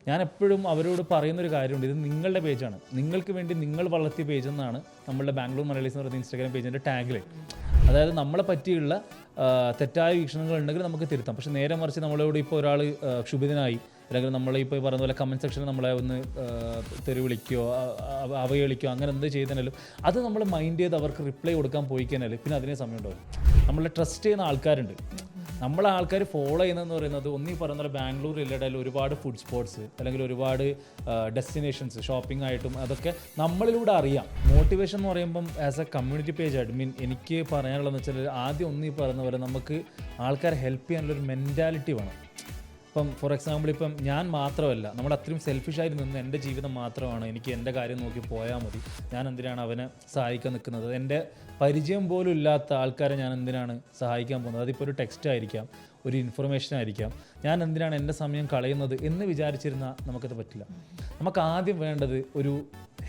ഞാൻ എപ്പോഴും അവരോട് പറയുന്നൊരു കാര്യമുണ്ട്, ഇത് നിങ്ങളുടെ പേജാണ്, നിങ്ങൾക്ക് വേണ്ടി നിങ്ങൾ വളർത്തിയ പേജ് എന്നാണ് നമ്മളുടെ ബാംഗ്ലൂർ മലയാളീസ് എന്ന് പറയുന്ന ഇൻസ്റ്റാഗ്രാം പേജിൻ്റെ ടാഗിൽ. അതായത് നമ്മളെ പറ്റിയുള്ള തെറ്റായ വീക്ഷണങ്ങൾ ഉണ്ടെങ്കിൽ നമുക്ക് തിരുത്താം. പക്ഷേ നേരെ മറിച്ച് നമ്മളോട് ഇപ്പോൾ ഒരാൾ ക്ഷുഭിതനായി അല്ലെങ്കിൽ നമ്മളിപ്പോൾ പറയുന്ന പോലെ കമൻറ്റ് സെക്ഷനിൽ നമ്മളെ ഒന്ന് തെറി വിളിക്കുകയോ അവഹേളിക്കുകയോ അങ്ങനെ എന്ത് ചെയ്താലും അത് നമ്മൾ മൈൻഡ് ചെയ്ത് അവർക്ക് റിപ്ലൈ കൊടുക്കാൻ പോയി കഴിഞ്ഞാൽ പിന്നെ അതിനെ സമയം ഉണ്ടാവും. നമ്മളെ ട്രസ്റ്റ് ചെയ്യുന്ന ആൾക്കാരുണ്ട്, നമ്മളെ ആൾക്കാർ ഫോളോ ചെയ്യുന്നതെന്ന് പറയുന്നത് ഒന്നീ പറയുന്ന പോലെ ബാംഗ്ലൂർ റിലേറ്റഡ് ഒരുപാട് ഫുഡ് സ്പോട്ട്സ് അല്ലെങ്കിൽ ഒരുപാട് ഡെസ്റ്റിനേഷൻസ് ഷോപ്പിംഗ് ആയിട്ടും അതൊക്കെ നമ്മളിലൂടെ അറിയാം. മോട്ടിവേഷൻ എന്ന് പറയുമ്പം as A community page admin എനിക്ക് പറയാനുള്ളതെന്ന് വെച്ചാൽ ആദ്യം ഒന്നീ പറയുന്ന പോലെ നമുക്ക് ആൾക്കാരെ ഹെൽപ്പ് ചെയ്യാനുള്ളൊരു മെൻറ്റാലിറ്റി വേണം. ഇപ്പം ഫോർ എക്സാമ്പിൾ ഇപ്പം ഞാൻ മാത്രമല്ല, നമ്മൾ അത്രയും സെൽഫിഷായിട്ട് നിന്ന് എൻ്റെ ജീവിതം മാത്രമാണ്, എനിക്ക് എൻ്റെ കാര്യം നോക്കി പോയാൽ മതി, ഞാൻ എന്തിനാണ് അവനെ സഹായിക്കാൻ നിൽക്കുന്നത്, എൻ്റെ പരിചയം പോലും ഇല്ലാത്ത ആൾക്കാരെ ഞാൻ എന്തിനാണ് സഹായിക്കാൻ പോകുന്നത്, അതിപ്പോൾ ഒരു ടെക്സ്റ്റ് ആയിരിക്കാം, ഒരു ഇൻഫർമേഷൻ ആയിരിക്കാം, ഞാൻ എന്തിനാണ് എൻ്റെ സമയം കളയുന്നത് എന്ന് വിചാരിച്ചിരുന്നാൽ നമുക്കത് പറ്റില്ല. നമുക്ക് ആദ്യം വേണ്ടത് ഒരു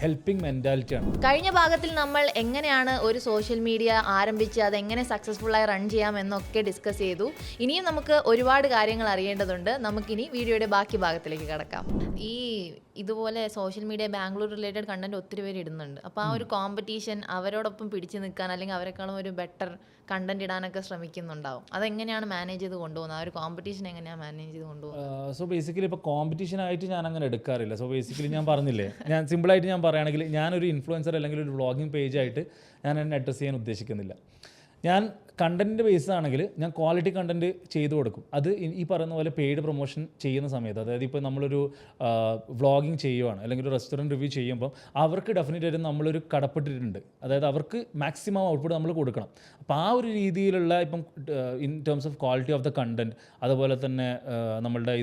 ഹെൽപ്പിംഗ് മെൻറ്റാലിറ്റിയാണ്. കഴിഞ്ഞ ഭാഗത്തിൽ നമ്മൾ എങ്ങനെയാണ് ഒരു സോഷ്യൽ മീഡിയ ആരംഭിച്ച് അതെങ്ങനെ സക്സസ്ഫുള്ളായി റൺ ചെയ്യാം എന്നൊക്കെ ഡിസ്കസ് ചെയ്തു. ഇനിയും നമുക്ക് ഒരുപാട് കാര്യങ്ങൾ അറിയേണ്ടതുണ്ട്. നമുക്കിനി വീഡിയോയുടെ ബാക്കി ഭാഗത്തിലേക്ക് കടക്കാം. ഇതുപോലെ social media Bangalore related content ഒത്തിരി പേര് ഇടുന്നുണ്ട്. അപ്പോൾ ആ ഒരു കോമ്പറ്റീഷൻ അവരോടൊപ്പം പിടിച്ചു നിൽക്കാൻ അല്ലെങ്കിൽ അവരെക്കാളും ഒരു ബെറ്റർ കണ്ടന്റ് ഇടാനൊക്കെ ശ്രമിക്കുന്നുണ്ടാവും. അതെങ്ങനെയാണ് മാനേജ് ചെയ്ത് കൊണ്ടുപോകുന്നത്? ആ ഒരു കോമ്പറ്റീഷൻ എങ്ങനെയാണ് മാനേജ് ചെയ്ത് കൊണ്ടുപോകുന്നത്? സോ ബേസിക്കലി ഇപ്പോൾ കോമ്പറ്റീഷൻ ആയിട്ട് ഞാൻ അങ്ങനെ എടുക്കാറില്ല. സോ ബേസിക്കലി ഞാൻ പറഞ്ഞില്ലേ, ഞാൻ സിമ്പിളായിട്ട് ഞാൻ പറയുകയാണെങ്കിൽ ഞാനൊരു ഇൻഫ്ലുവൻസർ അല്ലെങ്കിൽ ഒരു വ്ളോഗിങ് പേജായിട്ട് ഞാൻ എന്നെ അഡ്രസ്സ് ചെയ്യാൻ ഉദ്ദേശിക്കുന്നില്ല. ഞാൻ കണ്ടൻറ്റിൻ്റെ ബേസ് ആണെങ്കിൽ ഞാൻ ക്വാളിറ്റി കണ്ടൻറ്റ് ചെയ്തു കൊടുക്കും. അത് ഈ പറയുന്ന പോലെ പെയ്ഡ് പ്രൊമോഷൻ ചെയ്യുന്ന സമയത്ത്, അതായത് ഇപ്പോൾ നമ്മളൊരു വ്ളോഗിങ് ചെയ്യുവാണ് അല്ലെങ്കിൽ ഒരു റെസ്റ്റോറൻറ്റ് റിവ്യൂ ചെയ്യുമ്പം അവർക്ക് ഡെഫിനറ്റായിട്ട് നമ്മളൊരു കടപ്പെട്ടിട്ടുണ്ട്. അതായത് അവർക്ക് മാക്സിമം ഔട്ട്പുട്ട് നമ്മൾ കൊടുക്കണം. അപ്പോൾ ആ ഒരു രീതിയിലുള്ള ഇപ്പം in terms of quality of the content, അതുപോലെ തന്നെ നമ്മളുടെ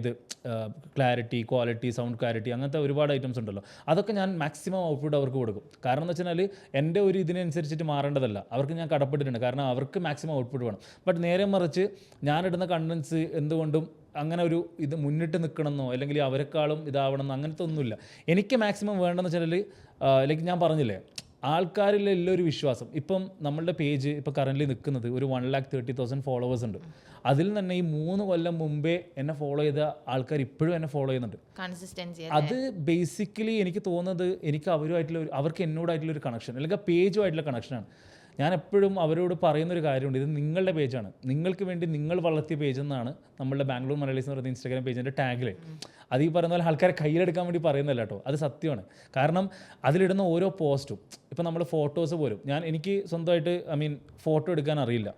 ക്ലാരിറ്റി, ക്വാളിറ്റി, സൗണ്ട് ക്ലാരിറ്റി, അങ്ങനത്തെ ഒരുപാട് ഐറ്റംസ് ഉണ്ടല്ലോ, അതൊക്കെ ഞാൻ മാക്സിമം ഔട്ട്പുട്ട് അവർക്ക് കൊടുക്കും. കാരണം എന്ന് വെച്ചാൽ എൻ്റെ ഒരു ഇതിനനുസരിച്ചിട്ട് മാറേണ്ടതല്ല, അവർക്ക് ഞാൻ കടപ്പെട്ടിട്ടുണ്ട്. കാരണം അവർക്ക് മാക്സിമം ഔട്ട്പുട്ട് വേണം. ബട്ട് നേരെ മറിച്ച് ഞാനിടുന്ന കണ്ടൻസ് എന്തുകൊണ്ടും അങ്ങനെ ഒരു ഇത് മുന്നിട്ട് നിൽക്കണമെന്നോ അല്ലെങ്കിൽ അവരെക്കാളും ഇതാവണമെന്നോ അങ്ങനത്തെ ഒന്നുമില്ല. എനിക്ക് മാക്സിമം വേണ്ടതെന്ന് വെച്ചാൽ ലൈക്ക് ഞാൻ പറഞ്ഞില്ലേ, ആൾക്കാരിലെല്ലാം ഒരു വിശ്വാസം. ഇപ്പം നമ്മളുടെ പേജ് ഇപ്പോൾ കറൻ്റ് നിൽക്കുന്നത് ഒരു 1,30,000 ഫോളോവേഴ്സ് ഉണ്ട്. അതിൽ തന്നെ ഈ 3 കൊല്ലം മുമ്പേ എന്നെ ഫോളോ ചെയ്ത ആൾക്കാർ ഇപ്പോഴും എന്നെ ഫോളോ ചെയ്യുന്നുണ്ട്. അത് ബേസിക്കലി എനിക്ക് തോന്നുന്നത് എനിക്ക് അവർക്ക് എന്നോടായിട്ടുള്ള ഒരു കണക്ഷൻ അല്ലെങ്കിൽ പേജുമായിട്ടുള്ള കണക്ഷനാണ്. ഞാൻ എപ്പോഴും അവരോട് പറയുന്നൊരു കാര്യമുണ്ട്, ഇത് നിങ്ങളുടെ പേജാണ്, നിങ്ങൾക്ക് വേണ്ടി നിങ്ങൾ വളർത്തിയ പേജ് എന്നാണ് നമ്മളുടെ ബാംഗ്ലൂർ മലയാളീസ് എന്ന് പറയുന്ന ഇൻസ്റ്റാഗ്രാം പേജിൻ്റെ ടാഗിൽ. അത് ഈ പറയുന്ന പോലെ ആൾക്കാരെ കയ്യിലെടുക്കാൻ വേണ്ടി പറയുന്നതല്ല കേട്ടോ, അത് സത്യമാണ്. കാരണം അതിലിടുന്ന ഓരോ പോസ്റ്റും, ഇപ്പോൾ നമ്മൾ ഫോട്ടോസ് പോലും എനിക്ക് സ്വന്തമായിട്ട് ഫോട്ടോ എടുക്കാൻ അറിയില്ല,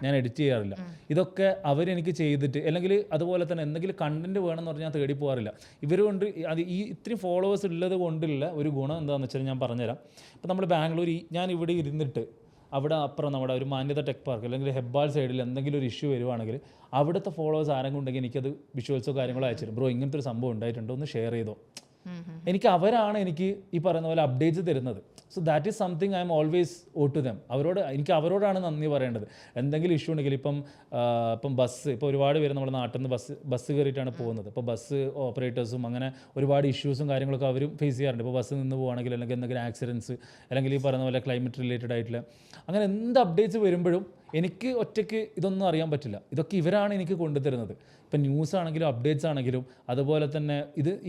ഞാൻ എഡിറ്റ് ചെയ്യാറില്ല. ഇതൊക്കെ അവരെനിക്ക് ചെയ്തിട്ട് അല്ലെങ്കിൽ അതുപോലെ തന്നെ എന്തെങ്കിലും കണ്ടൻറ്റ് വേണമെന്ന് പറഞ്ഞാൽ ഞാൻ തേടി പോകാറില്ല. ഇവരുകൊണ്ട് ഇത്രയും ഫോളോവേഴ്സ് ഉള്ളത് കൊണ്ടുള്ള ഒരു ഗുണം എന്താണെന്ന് വെച്ചാൽ ഞാൻ പറഞ്ഞുതരാം. ഇപ്പോൾ നമ്മൾ ബാംഗ്ലൂർ ഞാൻ ഇവിടെ ഇരുന്നിട്ട് അവിടെ അപ്പുറം നമ്മുടെ ഒരു മാന്യത ടെക് പാർക്ക് അല്ലെങ്കിൽ ഹെബ്ബാൾ സൈഡിൽ എന്തെങ്കിലും ഒരു ഇഷ്യൂ വരുവാണെങ്കിൽ അവിടുത്തെ ഫോളോവേഴ്സ് ആരെങ്കിലും ഉണ്ടെങ്കിൽ എനിക്കത് വിഷ്വൽസോ കാര്യങ്ങളോ അയച്ചു തരും. ബ്രോ ഇങ്ങനത്തെ ഒരു സംഭവം ഉണ്ടായിട്ടുണ്ടോ, ഒന്ന് ഷെയർ ചെയ്തോ. അവരാണ് എനിക്ക് ഈ പറയുന്ന പോലെ അപ്ഡേറ്റ്സ് തരുന്നത്. So that is something I am always owe to them. അവരോടാണ് നന്ദി പറയേണ്ടത്. എന്തെങ്കിലും ഇഷ്യൂ ഉണ്ടെങ്കിൽ ഇപ്പം ബസ്, ഇപ്പോൾ ഒരുപാട് പേര് നമ്മുടെ നാട്ടിൽ നിന്ന് ബസ് കയറിയിട്ടാണ് പോകുന്നത്. ഇപ്പോൾ ബസ് ഓപ്പറേറ്റേഴ്സും അങ്ങനെ ഒരുപാട് ഇഷ്യൂസും കാര്യങ്ങളൊക്കെ അവരും ഫേസ് ചെയ്യാറുണ്ട്. ഇപ്പോൾ ബസ് നിന്ന് പോകുകയാണെങ്കിൽ അല്ലെങ്കിൽ എന്തെങ്കിലും ആക്സിഡൻസ് അല്ലെങ്കിൽ ഈ പറയുന്ന പോലെ ക്ലൈമറ്റ് റിലേറ്റഡ് ആയിട്ടുള്ള അങ്ങനെ എന്ത് അപ്ഡേറ്റ്സ് വരുമ്പോഴും എനിക്ക് ഒറ്റയ്ക്ക് ഇതൊന്നും അറിയാൻ പറ്റില്ല. ഇതൊക്കെ ഇവരാണ് എനിക്ക് കൊണ്ടുതരുന്നത്. ഇപ്പം ന്യൂസ് ആണെങ്കിലും അപ്ഡേറ്റ്സ് ആണെങ്കിലും അതുപോലെ തന്നെ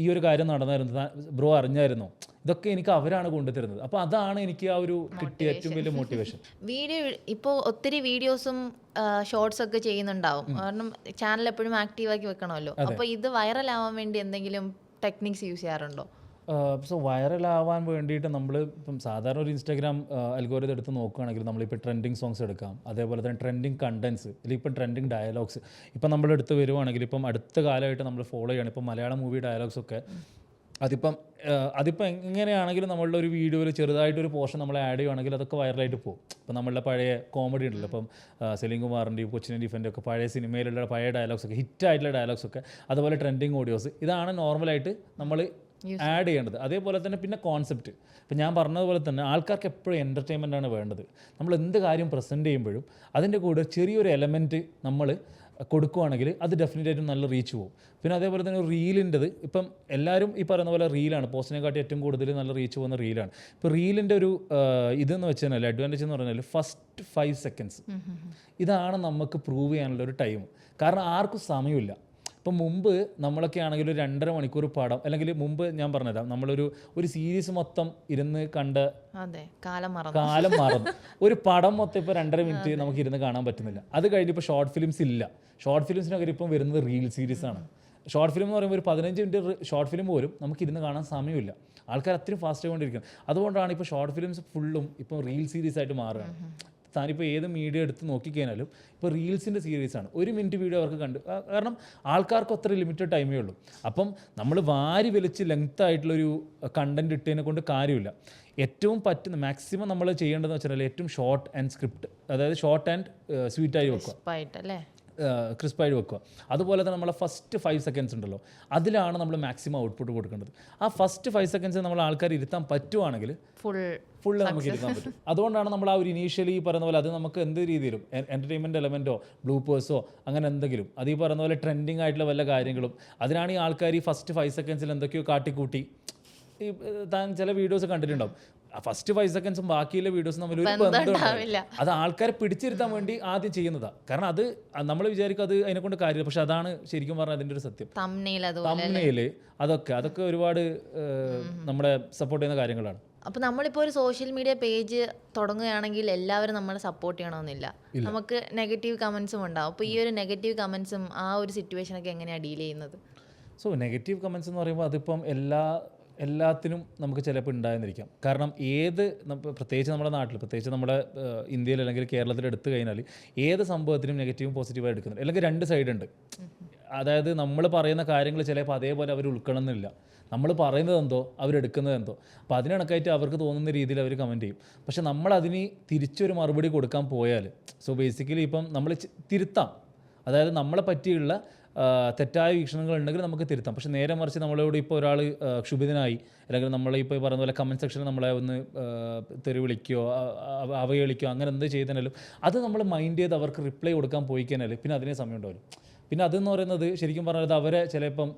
ഈ ഒരു കാര്യം നടന്നായിരുന്നു, ബ്രോ അറിഞ്ഞായിരുന്നോ, ഇതൊക്കെ എനിക്ക് അവരാണ് കൊണ്ടുതരുന്നത്. അപ്പോൾ അതാണ് എനിക്ക് ആ ഒരു കിട്ടിയ ഏറ്റവും വലിയ മോട്ടിവേഷൻ. വീഡിയോ ഇപ്പോൾ ഒത്തിരി വീഡിയോസും ഷോർട്സ് ഒക്കെ ചെയ്യുന്നുണ്ടാവും, കാരണം ചാനൽ എപ്പോഴും ആക്റ്റീവാക്കി വെക്കണമല്ലോ. അപ്പോൾ ഇത് വൈറൽ ആവാൻ വേണ്ടി എന്തെങ്കിലും ടെക്നിക്സ് യൂസ് ചെയ്യാറുണ്ടോ? സോ വൈറലാവാൻ വേണ്ടിയിട്ട് നമ്മൾ ഇപ്പം സാധാരണ ഒരു ഇൻസ്റ്റാഗ്രാം അൽഗോരിതം എടുത്ത് നോക്കുകയാണെങ്കിൽ നമ്മളിപ്പോൾ ട്രെൻഡിങ് സോങ്സ് എടുക്കാം, അതേപോലെ തന്നെ ട്രെൻഡിങ് കണ്ടൻസ് അല്ലെങ്കിൽ ഇപ്പം ട്രെൻഡിങ് ഡയലോഗ്സ്. ഇപ്പം നമ്മളെടുത്ത് വരുവാണെങ്കിൽ ഇപ്പം അടുത്ത കാലമായിട്ട് നമ്മൾ ഫോളോ ചെയ്യണം ഇപ്പം മലയാളം മൂവി ഡയലോഗ്സൊക്കെ. അതിപ്പം എങ്ങനെയാണെങ്കിലും നമ്മളുടെ ഒരു വീഡിയോയിൽ ചെറുതായിട്ടൊരു പോർഷൻ നമ്മൾ ആഡ് ചെയ്യുകയാണെങ്കിൽ അതൊക്കെ വൈറലായിട്ട് പോകും. ഇപ്പം നമ്മളുടെ പഴയ കോമഡി ഉണ്ടല്ലോ, ഇപ്പം സലീം കുമാറിൻ്റെയും കൊച്ചിൻ ഡിഫൻ്റെ ഒക്കെ പഴയ സിനിമയിലുള്ള പഴയ ഡയലോഗ്സൊക്കെ, ഹിറ്റായിട്ടുള്ള ഡയലോഗ്സൊക്കെ, അതുപോലെ ട്രെൻഡിങ് ഓഡിയോസ്, ഇതാണ് നോർമലായിട്ട് നമ്മൾ ആഡ് ചെയ്യേണ്ടത്. അതേപോലെ തന്നെ പിന്നെ കോൺസെപ്റ്റ്, ഇപ്പം ഞാൻ പറഞ്ഞതുപോലെ തന്നെ ആൾക്കാർക്ക് എപ്പോഴും എൻ്റർടൈൻമെൻറ്റാണ് വേണ്ടത്. നമ്മൾ എന്ത് കാര്യം പ്രസൻറ്റ് ചെയ്യുമ്പോഴും അതിൻ്റെ കൂടെ ചെറിയൊരു എലമെൻറ്റ് നമ്മൾ കൊടുക്കുകയാണെങ്കിൽ അത് ഡെഫിനറ്റായിട്ടും നല്ല റീച്ച് പോകും. പിന്നെ അതേപോലെ തന്നെ റീലിൻ്റെത്, ഇപ്പം എല്ലാവരും ഈ പറയുന്ന പോലെ റീലാണ് പോസ്റ്റിനെക്കാട്ടി ഏറ്റവും കൂടുതൽ നല്ല റീച്ച് പോകുന്ന റീലാണ്. ഇപ്പോൾ റീലിൻ്റെ ഒരു ഇതെന്ന് വെച്ച് കഴിഞ്ഞാൽ അഡ്വാൻറ്റേജ് എന്ന് പറഞ്ഞാൽ ഫസ്റ്റ് 5 സെക്കൻഡ്സ് ഇതാണ് നമുക്ക് പ്രൂവ് ചെയ്യാനുള്ള ഒരു ടൈം. കാരണം ആർക്കും സമയമില്ല. ഇപ്പം മുമ്പ് നമ്മളൊക്കെ ആണെങ്കിൽ ഒരു 2.5 മണിക്കൂർ പടം, അല്ലെങ്കിൽ മുമ്പ് ഞാൻ പറഞ്ഞുതരാം, ഒരു സീരീസ് മൊത്തം ഇരുന്ന് കണ്ട കാലം മറന്നു. ഒരു പടം മൊത്തം ഇപ്പോൾ 2.5 മിനിറ്റ് നമുക്ക് ഇരുന്ന് കാണാൻ പറ്റുന്നില്ല. അത് കഴിഞ്ഞ് ഇപ്പോൾ ഷോർട്ട് ഫിലിംസ് ഇല്ല. ഷോർട്ട് ഫിലിംസിനൊക്കെ ഇപ്പം വരുന്നത് റീൽ സീരീസാണ്. ഷോർട്ട് ഫിലിം എന്ന് പറയുമ്പോൾ ഒരു 15 മിനിറ്റ് ഷോർട്ട് ഫിലിം പോലും നമുക്ക് ഇരുന്ന് കാണാൻ സമയമില്ല. ആൾക്കാർ അത്രയും ഫാസ്റ്റ് ആയിക്കൊണ്ടിരിക്കുന്നത്. അതുകൊണ്ടാണ് ഇപ്പോൾ ഷോർട്ട് ഫിലിംസ് ഫുള്ളും ഇപ്പോൾ റീൽ സീരീസ് ആയിട്ട് മാറുകയാണ്. താനിപ്പോൾ ഏത് മീഡിയ എടുത്ത് നോക്കിക്കഴിഞ്ഞാലും ഇപ്പോൾ റീൽസിൻ്റെ സീരീസാണ്. 1 മിനിറ്റ് വീഡിയോ അവർക്ക് കണ്ട്, കാരണം ആൾക്കാർക്ക് അത്ര ലിമിറ്റഡ് ടൈമേ ഉള്ളൂ. അപ്പം നമ്മൾ വാരി വലിച്ച് ലെങ്ത് ആയിട്ടുള്ളൊരു കണ്ടൻറ് ഇട്ടതിനെ കൊണ്ട് കാര്യമില്ല. ഏറ്റവും പറ്റുന്ന മാക്സിമം നമ്മൾ ചെയ്യേണ്ടതെന്ന് വെച്ചാൽ ഏറ്റവും ഷോർട്ട് ആൻഡ് സ്ക്രിപ്റ്റ്, അതായത് ഷോർട്ട് ആൻഡ് സ്വീറ്റായി വെക്കുക, ക്രിസ്പായിട്ട് വെക്കുക. അതുപോലെ തന്നെ നമ്മളെ ഫസ്റ്റ് 5 സെക്കൻഡ്സ് ഉണ്ടല്ലോ, അതിലാണ് നമ്മൾ മാക്സിമം ഔട്ട്പുട്ട് കൊടുക്കേണ്ടത്. ആ ഫസ്റ്റ് 5 സെക്കൻഡ്സ് നമ്മൾ ആൾക്കാർ ഇരുത്താൻ പറ്റുവാണെങ്കിൽ ഫുള്ള് നമുക്ക് ഇരുത്താൻ പറ്റും. അതുകൊണ്ടാണ് നമ്മൾ ആ ഒരു ഇനീഷ്യലി പറയുന്ന പോലെ അത് നമുക്ക് എന്ത് രീതിയിലും എൻ്റർടൈൻമെൻറ്റ് എലമെൻറ്റോ ബ്ലൂപ്പേഴ്സോ അങ്ങനെ എന്തെങ്കിലും, അത് ഈ പറയുന്ന പോലെ ട്രെൻഡിങ് ആയിട്ടുള്ള വല്ല കാര്യങ്ങളും, അതിനാണ് ഈ ആൾക്കാർ ഈ ഫസ്റ്റ് 5 സെക്കൻഡ്സിൽ എന്തൊക്കെയോ കാട്ടിക്കൂട്ടി. ഈ താൻ ചില വീഡിയോസ് കണ്ടിട്ടുണ്ടാവും, ഫസ്റ്റ് 5 സെക്കൻഡ്സും ബാക്കിയുള്ള വീഡിയോസും തമ്മിൽ ഒരു ബന്ധമില്ല. അത് ആൾക്കാരെ പിടിച്ചിരുത്താൻ വേണ്ടി ആദ്യം ചെയ്യുന്നതാണ്. കാരണം അത് നമ്മൾ വിചാരിക്കും അത് അതിനെ കൊണ്ട് കാര്യമില്ല, പക്ഷെ അതാണ് ശരിക്കും പറഞ്ഞാൽ അതിൻ്റെ ഒരു സത്യം. തംബ്നെയിൽ അതൊക്കെ ഒരുപാട് നമ്മളെ സപ്പോർട്ട് ചെയ്യുന്ന കാര്യങ്ങളാണ്. അപ്പോൾ നമ്മളിപ്പോൾ ഒരു സോഷ്യൽ മീഡിയ പേജ് തുടങ്ങുകയാണെങ്കിൽ എല്ലാവരും നമ്മളെ സപ്പോർട്ട് ചെയ്യണമെന്നില്ല. നമുക്ക് നെഗറ്റീവ് കമൻസും ഉണ്ടാവും. അപ്പോൾ ഈ ഒരു നെഗറ്റീവ് കമൻസും ആ ഒരു സിറ്റുവേഷനൊക്കെ എങ്ങനെയാണ് ഡീൽ ചെയ്യുന്നത്? സോ നെഗറ്റീവ് കമൻസ് എന്ന് പറയുമ്പോൾ അതിപ്പം എല്ലാത്തിനും നമുക്ക് ചിലപ്പോൾ ഉണ്ടായെന്നിരിക്കാം. കാരണം പ്രത്യേകിച്ച് നമ്മുടെ നാട്ടിൽ, പ്രത്യേകിച്ച് നമ്മുടെ ഇന്ത്യയിൽ അല്ലെങ്കിൽ കേരളത്തിൽ എടുത്തു കഴിഞ്ഞാൽ ഏത് സംഭവത്തിനും നെഗറ്റീവും പോസിറ്റീവായി എടുക്കുന്നുണ്ട്. അല്ലെങ്കിൽ 2 സൈഡ് ഉണ്ട്. അതായത് നമ്മൾ പറയുന്ന കാര്യങ്ങൾ ചിലപ്പോൾ അതേപോലെ അവർ ഉൾക്കൊള്ളുന്നില്ല. നമ്മൾ പറയുന്നത് എന്തോ അവരെടുക്കുന്നത് എന്തോ. അപ്പോൾ അതിനിടക്കായിട്ട് അവർക്ക് തോന്നുന്ന രീതിയിൽ അവർ കമൻറ്റ് ചെയ്യും. പക്ഷെ നമ്മളതിന് തിരിച്ചൊരു മറുപടി കൊടുക്കാൻ പോയാൽ, സോ ബേസിക്കലി ഇപ്പം നമ്മൾ തിരുത്താം. അതായത് നമ്മളെ പറ്റിയുള്ള തെറ്റായ വീക്ഷണങ്ങൾ ഉണ്ടെങ്കിൽ നമുക്ക് തിരുത്താം. പക്ഷെ നേരെ മറിച്ച് നമ്മളോട് ഇപ്പോൾ ഒരാൾ ക്ഷുഭിതനായി, അല്ലെങ്കിൽ നമ്മളിപ്പോൾ പറയുന്ന പോലെ കമൻറ്റ് സെക്ഷനിൽ നമ്മളെ ഒന്ന് തെറി വിളിക്കുകയോ അവഹേളിക്കുകയോ അങ്ങനെ എന്ത് ചെയ്താലും അത് നമ്മൾ മൈൻഡ് ചെയ്ത് അവർക്ക് റിപ്ലൈ കൊടുക്കാൻ പോയി കഴിഞ്ഞാൽ പിന്നെ അതിനേ സമയം ഉണ്ടാവില്ല. പിന്നെ അതെന്ന് പറയുന്നത് ശരിക്കും പറഞ്ഞാൽ അവരെ ചിലപ്പം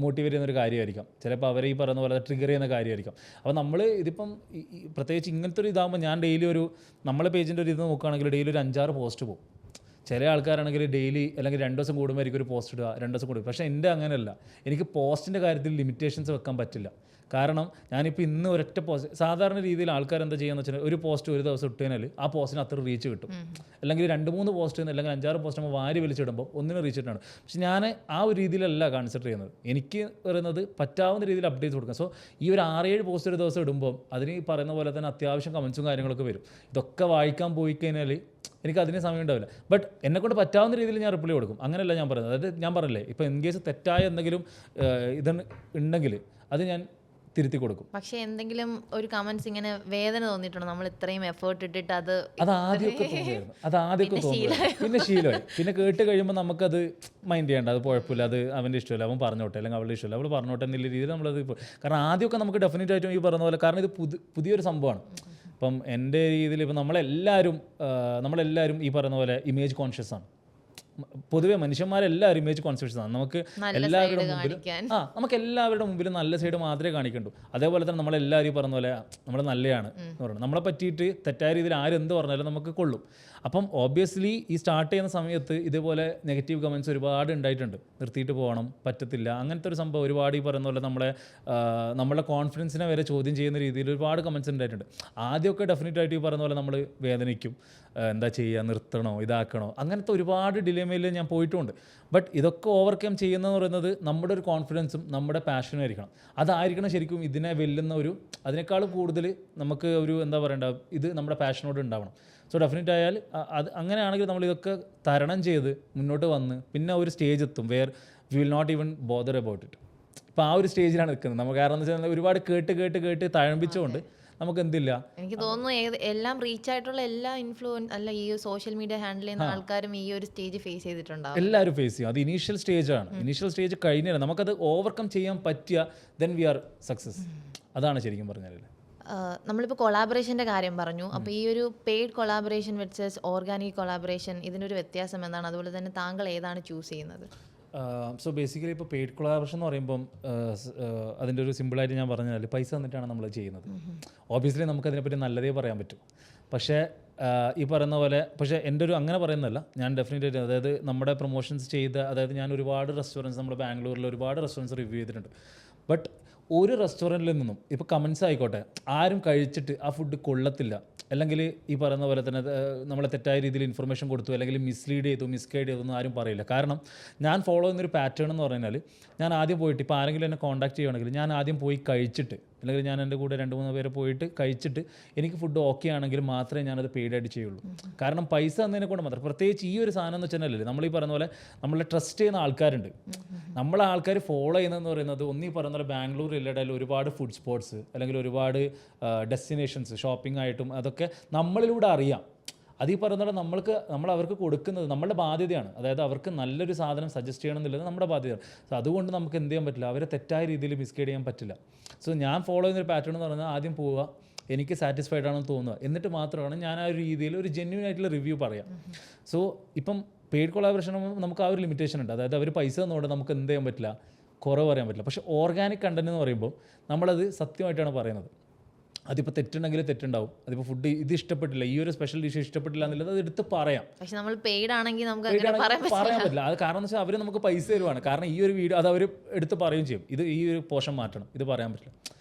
മോട്ടിവേറ്റ് ചെയ്യുന്നൊരു കാര്യമായിരിക്കാം, ചിലപ്പോൾ അവരെ ഈ പറയുന്ന പോലെ ട്രിഗർ ചെയ്യുന്ന കാര്യമായിരിക്കാം. അപ്പോൾ നമ്മൾ ഇതിപ്പം പ്രത്യേകിച്ച് ഇങ്ങനത്തെ ഒരു ഇതാകുമ്പോൾ ഞാൻ ഡെയിലി നമ്മളെ പേജിൻ്റെ ഒരു ഇത് നോക്കുകയാണെങ്കിൽ ഡെയിലി ഒരു 5-6 പോസ്റ്റ് പോകും. ചില ആൾക്കാരാണെങ്കിൽ ഡെയിലി അല്ലെങ്കിൽ 2 ദിവസം കൂടുമ്പോൾ എനിക്ക് ഒരു പോസ്റ്റ് ഇടുക, 2 ദിവസം കൂടും. പക്ഷേ എൻ്റെ അങ്ങനെയല്ല. എനിക്ക് പോസ്റ്റിൻ്റെ കാര്യത്തിൽ ലിമിറ്റേഷൻസ് വെക്കാൻ പറ്റില്ല. കാരണം ഞാനിപ്പോൾ ഇന്ന് ഒരൊറ്റ പോസ്റ്റ്, സാധാരണ രീതിയിൽ ആൾക്കാർ എന്താ ചെയ്യുകയെന്ന് വെച്ചാൽ ഒരു പോസ്റ്റ് ഒരു ദിവസം ഇട്ട് കഴിഞ്ഞാൽ ആ പോസ്റ്റിന് അത്ര റീച്ച് കിട്ടും. അല്ലെങ്കിൽ 2-3 പോസ്റ്റ് അല്ലെങ്കിൽ 5-6 പോസ്റ്റ് നമ്മൾ വാരി വലിച്ചിടുമ്പോൾ ഒന്നിനും റീച്ച് കിട്ടാണ്. പക്ഷെ ഞാൻ ആ ഒരു രീതിയിലല്ല കൺസിഡർ ചെയ്യുന്നത്. എനിക്ക് പറയുന്നത് പറ്റാവുന്ന രീതിയിൽ അപ്ഡേറ്റ്സ് കൊടുക്കാം. സോ ഈ ഒരു 6-7 പോസ്റ്റ് ഒരു ദിവസം ഇടുമ്പോൾ അതിന് ഈ പറയുന്ന പോലെ തന്നെ അത്യാവശ്യം കമൻസും കാര്യങ്ങളൊക്കെ വരും. ഇതൊക്കെ വായിക്കാൻ പോയി കഴിഞ്ഞാൽ എനിക്ക് അതിന് സമയം ഉണ്ടാവില്ല. ബട്ട് എന്നെക്കൊണ്ട് പറ്റാവുന്ന രീതിയിൽ ഞാൻ റിപ്ലൈ കൊടുക്കും. അങ്ങനെയല്ല ഞാൻ പറയുന്നത്. അതായത് ഞാൻ പറഞ്ഞില്ലേ, ഇപ്പോൾ ഇൻ കേസ് തെറ്റായ എന്തെങ്കിലും ഉണ്ടെങ്കിൽ അത് ഞാൻ തിരുത്തി കൊടുക്കും. പക്ഷേ എന്തെങ്കിലും ഒരു കമൻസ് ഇങ്ങനെ വേദന തോന്നിയിട്ടുണ്ടോ? നമ്മൾ ഇത്രയും എഫേർട്ട് ഇട്ടിട്ട് അത് ആദ്യമൊക്കെ തോന്നുമായിരുന്നു. പിന്നെ ശീലമായി. പിന്നെ കേട്ട് കഴിയുമ്പോൾ നമുക്കത് മൈൻഡ് ചെയ്യേണ്ട, അത് കുഴപ്പമില്ല, അത് അവൻ്റെ ഇഷ്ടമല്ല, അവൻ പറഞ്ഞോട്ടെ, അല്ലെങ്കിൽ അവളുടെ ഇഷ്ടമല്ല, അവൾ പറഞ്ഞോട്ടെ എന്നുള്ള രീതിയിൽ നമ്മളത്. കാരണം ആദ്യമൊക്കെ നമുക്ക് ഡെഫിനറ്റ് ആയിട്ടും ഈ പറഞ്ഞ പോലെ, കാരണം ഇത് പുതിയൊരു സംഭവമാണ്. ഇപ്പം എൻ്റെ രീതിയിൽ ഇപ്പം നമ്മളെല്ലാവരും ഈ പറയുന്ന പോലെ ഇമേജ് കോൺഷ്യസ് ആണ്. പൊതുവെ മനുഷ്യന്മാരെല്ലാവരും ഇമേജ് കോൺഷ്യസ് ആണ്. നമുക്ക് എല്ലാവരുടെ മുമ്പിലും നല്ല സൈഡ് മാത്രമേ കാണിക്കണ്ടൂ. അതേപോലെ തന്നെ നമ്മളെല്ലാവരും പറഞ്ഞ പോലെ നമ്മൾ നല്ലതാണ് എന്ന് പറയുന്നത്. നമ്മളെ പറ്റിയിട്ട് തെറ്റായ രീതിയിൽ ആരും എന്ത് പറഞ്ഞാലും നമുക്ക് കൊള്ളും. അപ്പം ഓബ്വിയസ്ലി ഈ സ്റ്റാർട്ട് ചെയ്യുന്ന സമയത്ത് ഇതേപോലെ നെഗറ്റീവ് കമൻറ്റ്സ് ഒരുപാട് ഉണ്ടായിട്ടുണ്ട്. നിർത്തിയിട്ട് പോകണം, പറ്റത്തില്ല, അങ്ങനത്തെ ഒരു സംഭവം ഒരുപാട് ഈ പറയുന്ന പോലെ നമ്മളെ കോൺഫിഡൻസിനെ വരെ ചോദ്യം ചെയ്യുന്ന രീതിയിൽ ഒരുപാട് കമൻറ്റ്സ് ഉണ്ടായിട്ടുണ്ട്. ആദ്യമൊക്കെ ഡെഫിനറ്റ് ആയിട്ട് ഈ പറയുന്ന പോലെ നമ്മൾ വേദനിക്കും, എന്താ ചെയ്യുക, നിർത്തണോ, ഇതാക്കണോ, അങ്ങനത്തെ ഒരുപാട് ഡിലേമയിൽ ഞാൻ പോയിട്ടുമുണ്ട്. ബട്ട് ഇതൊക്കെ ഓവർകം ചെയ്യുന്നതെന്ന് പറയുന്നത് നമ്മുടെ ഒരു കോൺഫിഡൻസും നമ്മുടെ പാഷനും ആയിരിക്കണം. അതായിരിക്കണം ശരിക്കും ഇതിനെ വെല്ലുന്ന അതിനേക്കാൾ കൂടുതൽ നമുക്ക് എന്താ പറയണ്ട, ഇത് നമ്മുടെ പാഷനോട് ഉണ്ടാവണം. സോ ഡെഫിനറ്റ് ആയാൽ അത് അങ്ങനെയാണെങ്കിൽ നമ്മളിതൊക്കെ തരണം ചെയ്ത് മുന്നോട്ട് വന്ന് പിന്നെ ഒരു സ്റ്റേജ് എത്തും where we will not even bother about it. ഇപ്പോൾ ആ ഒരു സ്റ്റേജിലാണ് നിൽക്കുന്നത് നമുക്ക്. കാരണം എന്ന് വെച്ചാൽ ഒരുപാട് കേട്ട് തഴമ്പിച്ചുകൊണ്ട് നമുക്ക് എന്തില്ല. എനിക്ക് തോന്നുന്നു എല്ലാം റീച്ച് ആയിട്ടുള്ള എല്ലാ ഈ സോഷ്യൽ മീഡിയ ഹാൻഡിൽ ചെയ്യുന്ന ആൾക്കാരും ഈ ഒരു സ്റ്റേജ് ഫേസ് ചെയ്തിട്ടുണ്ടാവും. എല്ലാവരും ഫേസ് ചെയ്യും. അത് ഇനീഷ്യൽ സ്റ്റേജാണ്. ഇനീഷ്യൽ സ്റ്റേജ് കഴിഞ്ഞാൽ നമുക്കത് ഓവർകം ചെയ്യാൻ പറ്റിയ ദെൻ വി ആർ സക്സസ്. അതാണ് ശരിക്കും പറഞ്ഞാൽ. നമ്മളിപ്പോൾ കൊളാബറേഷൻ്റെ കാര്യം പറഞ്ഞു. അപ്പോൾ ഈ ഒരു paid collaboration versus organic collaboration, ഇതിനൊരു വ്യത്യാസം എന്താണ്? അതുപോലെ തന്നെ താങ്കൾ ഏതാണ് ചൂസ് ചെയ്യുന്നത്? സോ ബേസിക്കലി ഇപ്പോൾ പെയ്ഡ് കൊളാബറേഷൻ എന്ന് പറയുമ്പം അതിൻ്റെ ഒരു സിമ്പിളായിട്ട് ഞാൻ പറഞ്ഞാൽ പൈസ തന്നിട്ടാണ് നമ്മൾ ചെയ്യുന്നത്. ഓബിയസ്ലി നമുക്കതിനെപ്പറ്റി നല്ലതേ പറയാൻ പറ്റും. പക്ഷേ ഈ പറയുന്ന പോലെ പക്ഷേ എൻ്റെ ഒരു അങ്ങനെ പറയുന്നതല്ല, ഞാൻ ഡെഫിനറ്റ്ലി അതായത് നമ്മുടെ പ്രൊമോഷൻസ് ചെയ്ത അതായത് ഞാൻ ഒരുപാട് റെസ്റ്റോറൻറ്റ്സ് നമ്മുടെ ബാംഗ്ലൂരിൽ ഒരുപാട് റെസ്റ്റോറൻറ്റ്സ് റിവ്യൂ ചെയ്തിട്ടുണ്ട്. ബട്ട് ഒരു റെസ്റ്റോറൻറ്റിൽ നിന്നും ഇപ്പോൾ കമൻസ് ആയിക്കോട്ടെ ആരും കഴിച്ചിട്ട് ആ ഫുഡ് കൊള്ളത്തില്ല അല്ലെങ്കിൽ ഈ പറയുന്ന പോലെ തന്നെ നമ്മളെ തെറ്റായ രീതിയിൽ ഇൻഫർമേഷൻ കൊടുത്തു അല്ലെങ്കിൽ മിസ്ഗൈഡ് ചെയ്തു ഒന്നും ആരും പറയില്ല. കാരണം ഞാൻ ഫോളോ ചെയ്യുന്നൊരു പാറ്റേൺ എന്ന് പറഞ്ഞാൽ ഞാൻ ആദ്യം പോയിട്ട് ഇപ്പോൾ ആരെങ്കിലും എന്നെ കോൺടാക്ട് ചെയ്യുകയാണെങ്കിൽ ഞാൻ ആദ്യം പോയി കഴിച്ചിട്ട് അല്ലെങ്കിൽ ഞാൻ എൻ്റെ കൂടെ 2-3 പേരെ പോയിട്ട് കഴിച്ചിട്ട് എനിക്ക് ഫുഡ് ഓക്കെ ആണെങ്കിൽ മാത്രമേ ഞാനത് പെയ്ഡായിട്ട് ചെയ്യുള്ളൂ. കാരണം പൈസ തന്നതിനെ കൊണ്ട് മാത്രം പ്രത്യേകിച്ച് ഈ ഒരു സാധനം എന്ന് വെച്ചാൽ നമ്മൾ ഈ പറയുന്ന പോലെ നമ്മളെ ട്രസ്റ്റ് ചെയ്യുന്ന ആൾക്കാരുണ്ട്. നമ്മളെ ആൾക്കാർ ഫോളോ ചെയ്യുന്നതെന്ന് പറയുന്നത് ഒന്നീ പറയുന്ന പോലെ ബാംഗ്ലൂർ റിലേറ്റഡ് ഒരുപാട് ഫുഡ് സ്പോട്സ് അല്ലെങ്കിൽ ഒരുപാട് ഡെസ്റ്റിനേഷൻസ് ഷോപ്പിംഗ് ആയിട്ടും അതൊക്കെ നമ്മളിലൂടെ അറിയാം. അത് ഈ പറയുന്ന പോലെ നമ്മൾ അവർക്ക് കൊടുക്കുന്നത് നമ്മളുടെ ബാധ്യതയാണ്. അതായത് അവർക്ക് നല്ലൊരു സാധനം സജസ്റ്റ് ചെയ്യണം എന്നുള്ളത് നമ്മുടെ ബാധ്യതയാണ്. സോ അതുകൊണ്ട് നമുക്ക് എന്ത് ചെയ്യാൻ പറ്റില്ല, അവരെ തെറ്റായ രീതിയിൽ മിസ്ഗൈഡ് ചെയ്യാൻ പറ്റില്ല. സോ ഞാൻ ഫോളോ ചെയ്യുന്നൊരു പാറ്റേൺ എന്ന് പറയുന്നത് ആദ്യം പോവുക, എനിക്ക് സാറ്റിസ്ഫൈഡ് ആണെന്ന് തോന്നുക, എന്നിട്ട് മാത്രമാണ് ഞാൻ ആ ഒരു രീതിയിൽ ഒരു ജെന്യൂൻ ആയിട്ടുള്ള റിവ്യൂ പറയാം. സോ ഇപ്പം പെയ്ഡ് കൊളാബറേഷൻ നമുക്ക് ആ ഒരു ലിമിറ്റേഷൻ ഉണ്ട്. അതായത് അവർ പൈസ തന്നുകൊണ്ട് നമുക്ക് എന്ത് ചെയ്യാൻ പറ്റില്ല, കുറവ് പറയാൻ പറ്റില്ല. പക്ഷേ ഓർഗാനിക് കണ്ടന്റ് എന്ന് പറയുമ്പോൾ നമ്മളത് സത്യമായിട്ടാണ് പറയുന്നത്. അതിപ്പോൾ തെറ്റുണ്ടെങ്കിൽ തെറ്റുണ്ടാവും. അതിപ്പോൾ ഫുഡ് ഇത് ഇഷ്ടപ്പെട്ടില്ല, ഈ ഒരു സ്പെഷ്യൽ ഡിഷ് ഇഷ്ടപ്പെട്ടില്ല എന്നുള്ളത് അത് എടുത്ത് പറയാം. പക്ഷെ നമ്മൾ പെയ്ഡ് ആണെങ്കിൽ നമുക്ക് പറയാൻ പറ്റില്ല. അത് കാരണം എന്ന് വെച്ചാൽ അവർ നമുക്ക് പൈസ തരുവാണ്. കാരണം ഈ ഒരു വീഡിയോ അത് അവർ എടുത്ത് പറയുകയും ചെയ്യും, ഇത് ഈ ഒരു പോർഷൻ മാറ്റണം, ഇത് പറയാൻ പറ്റില്ല.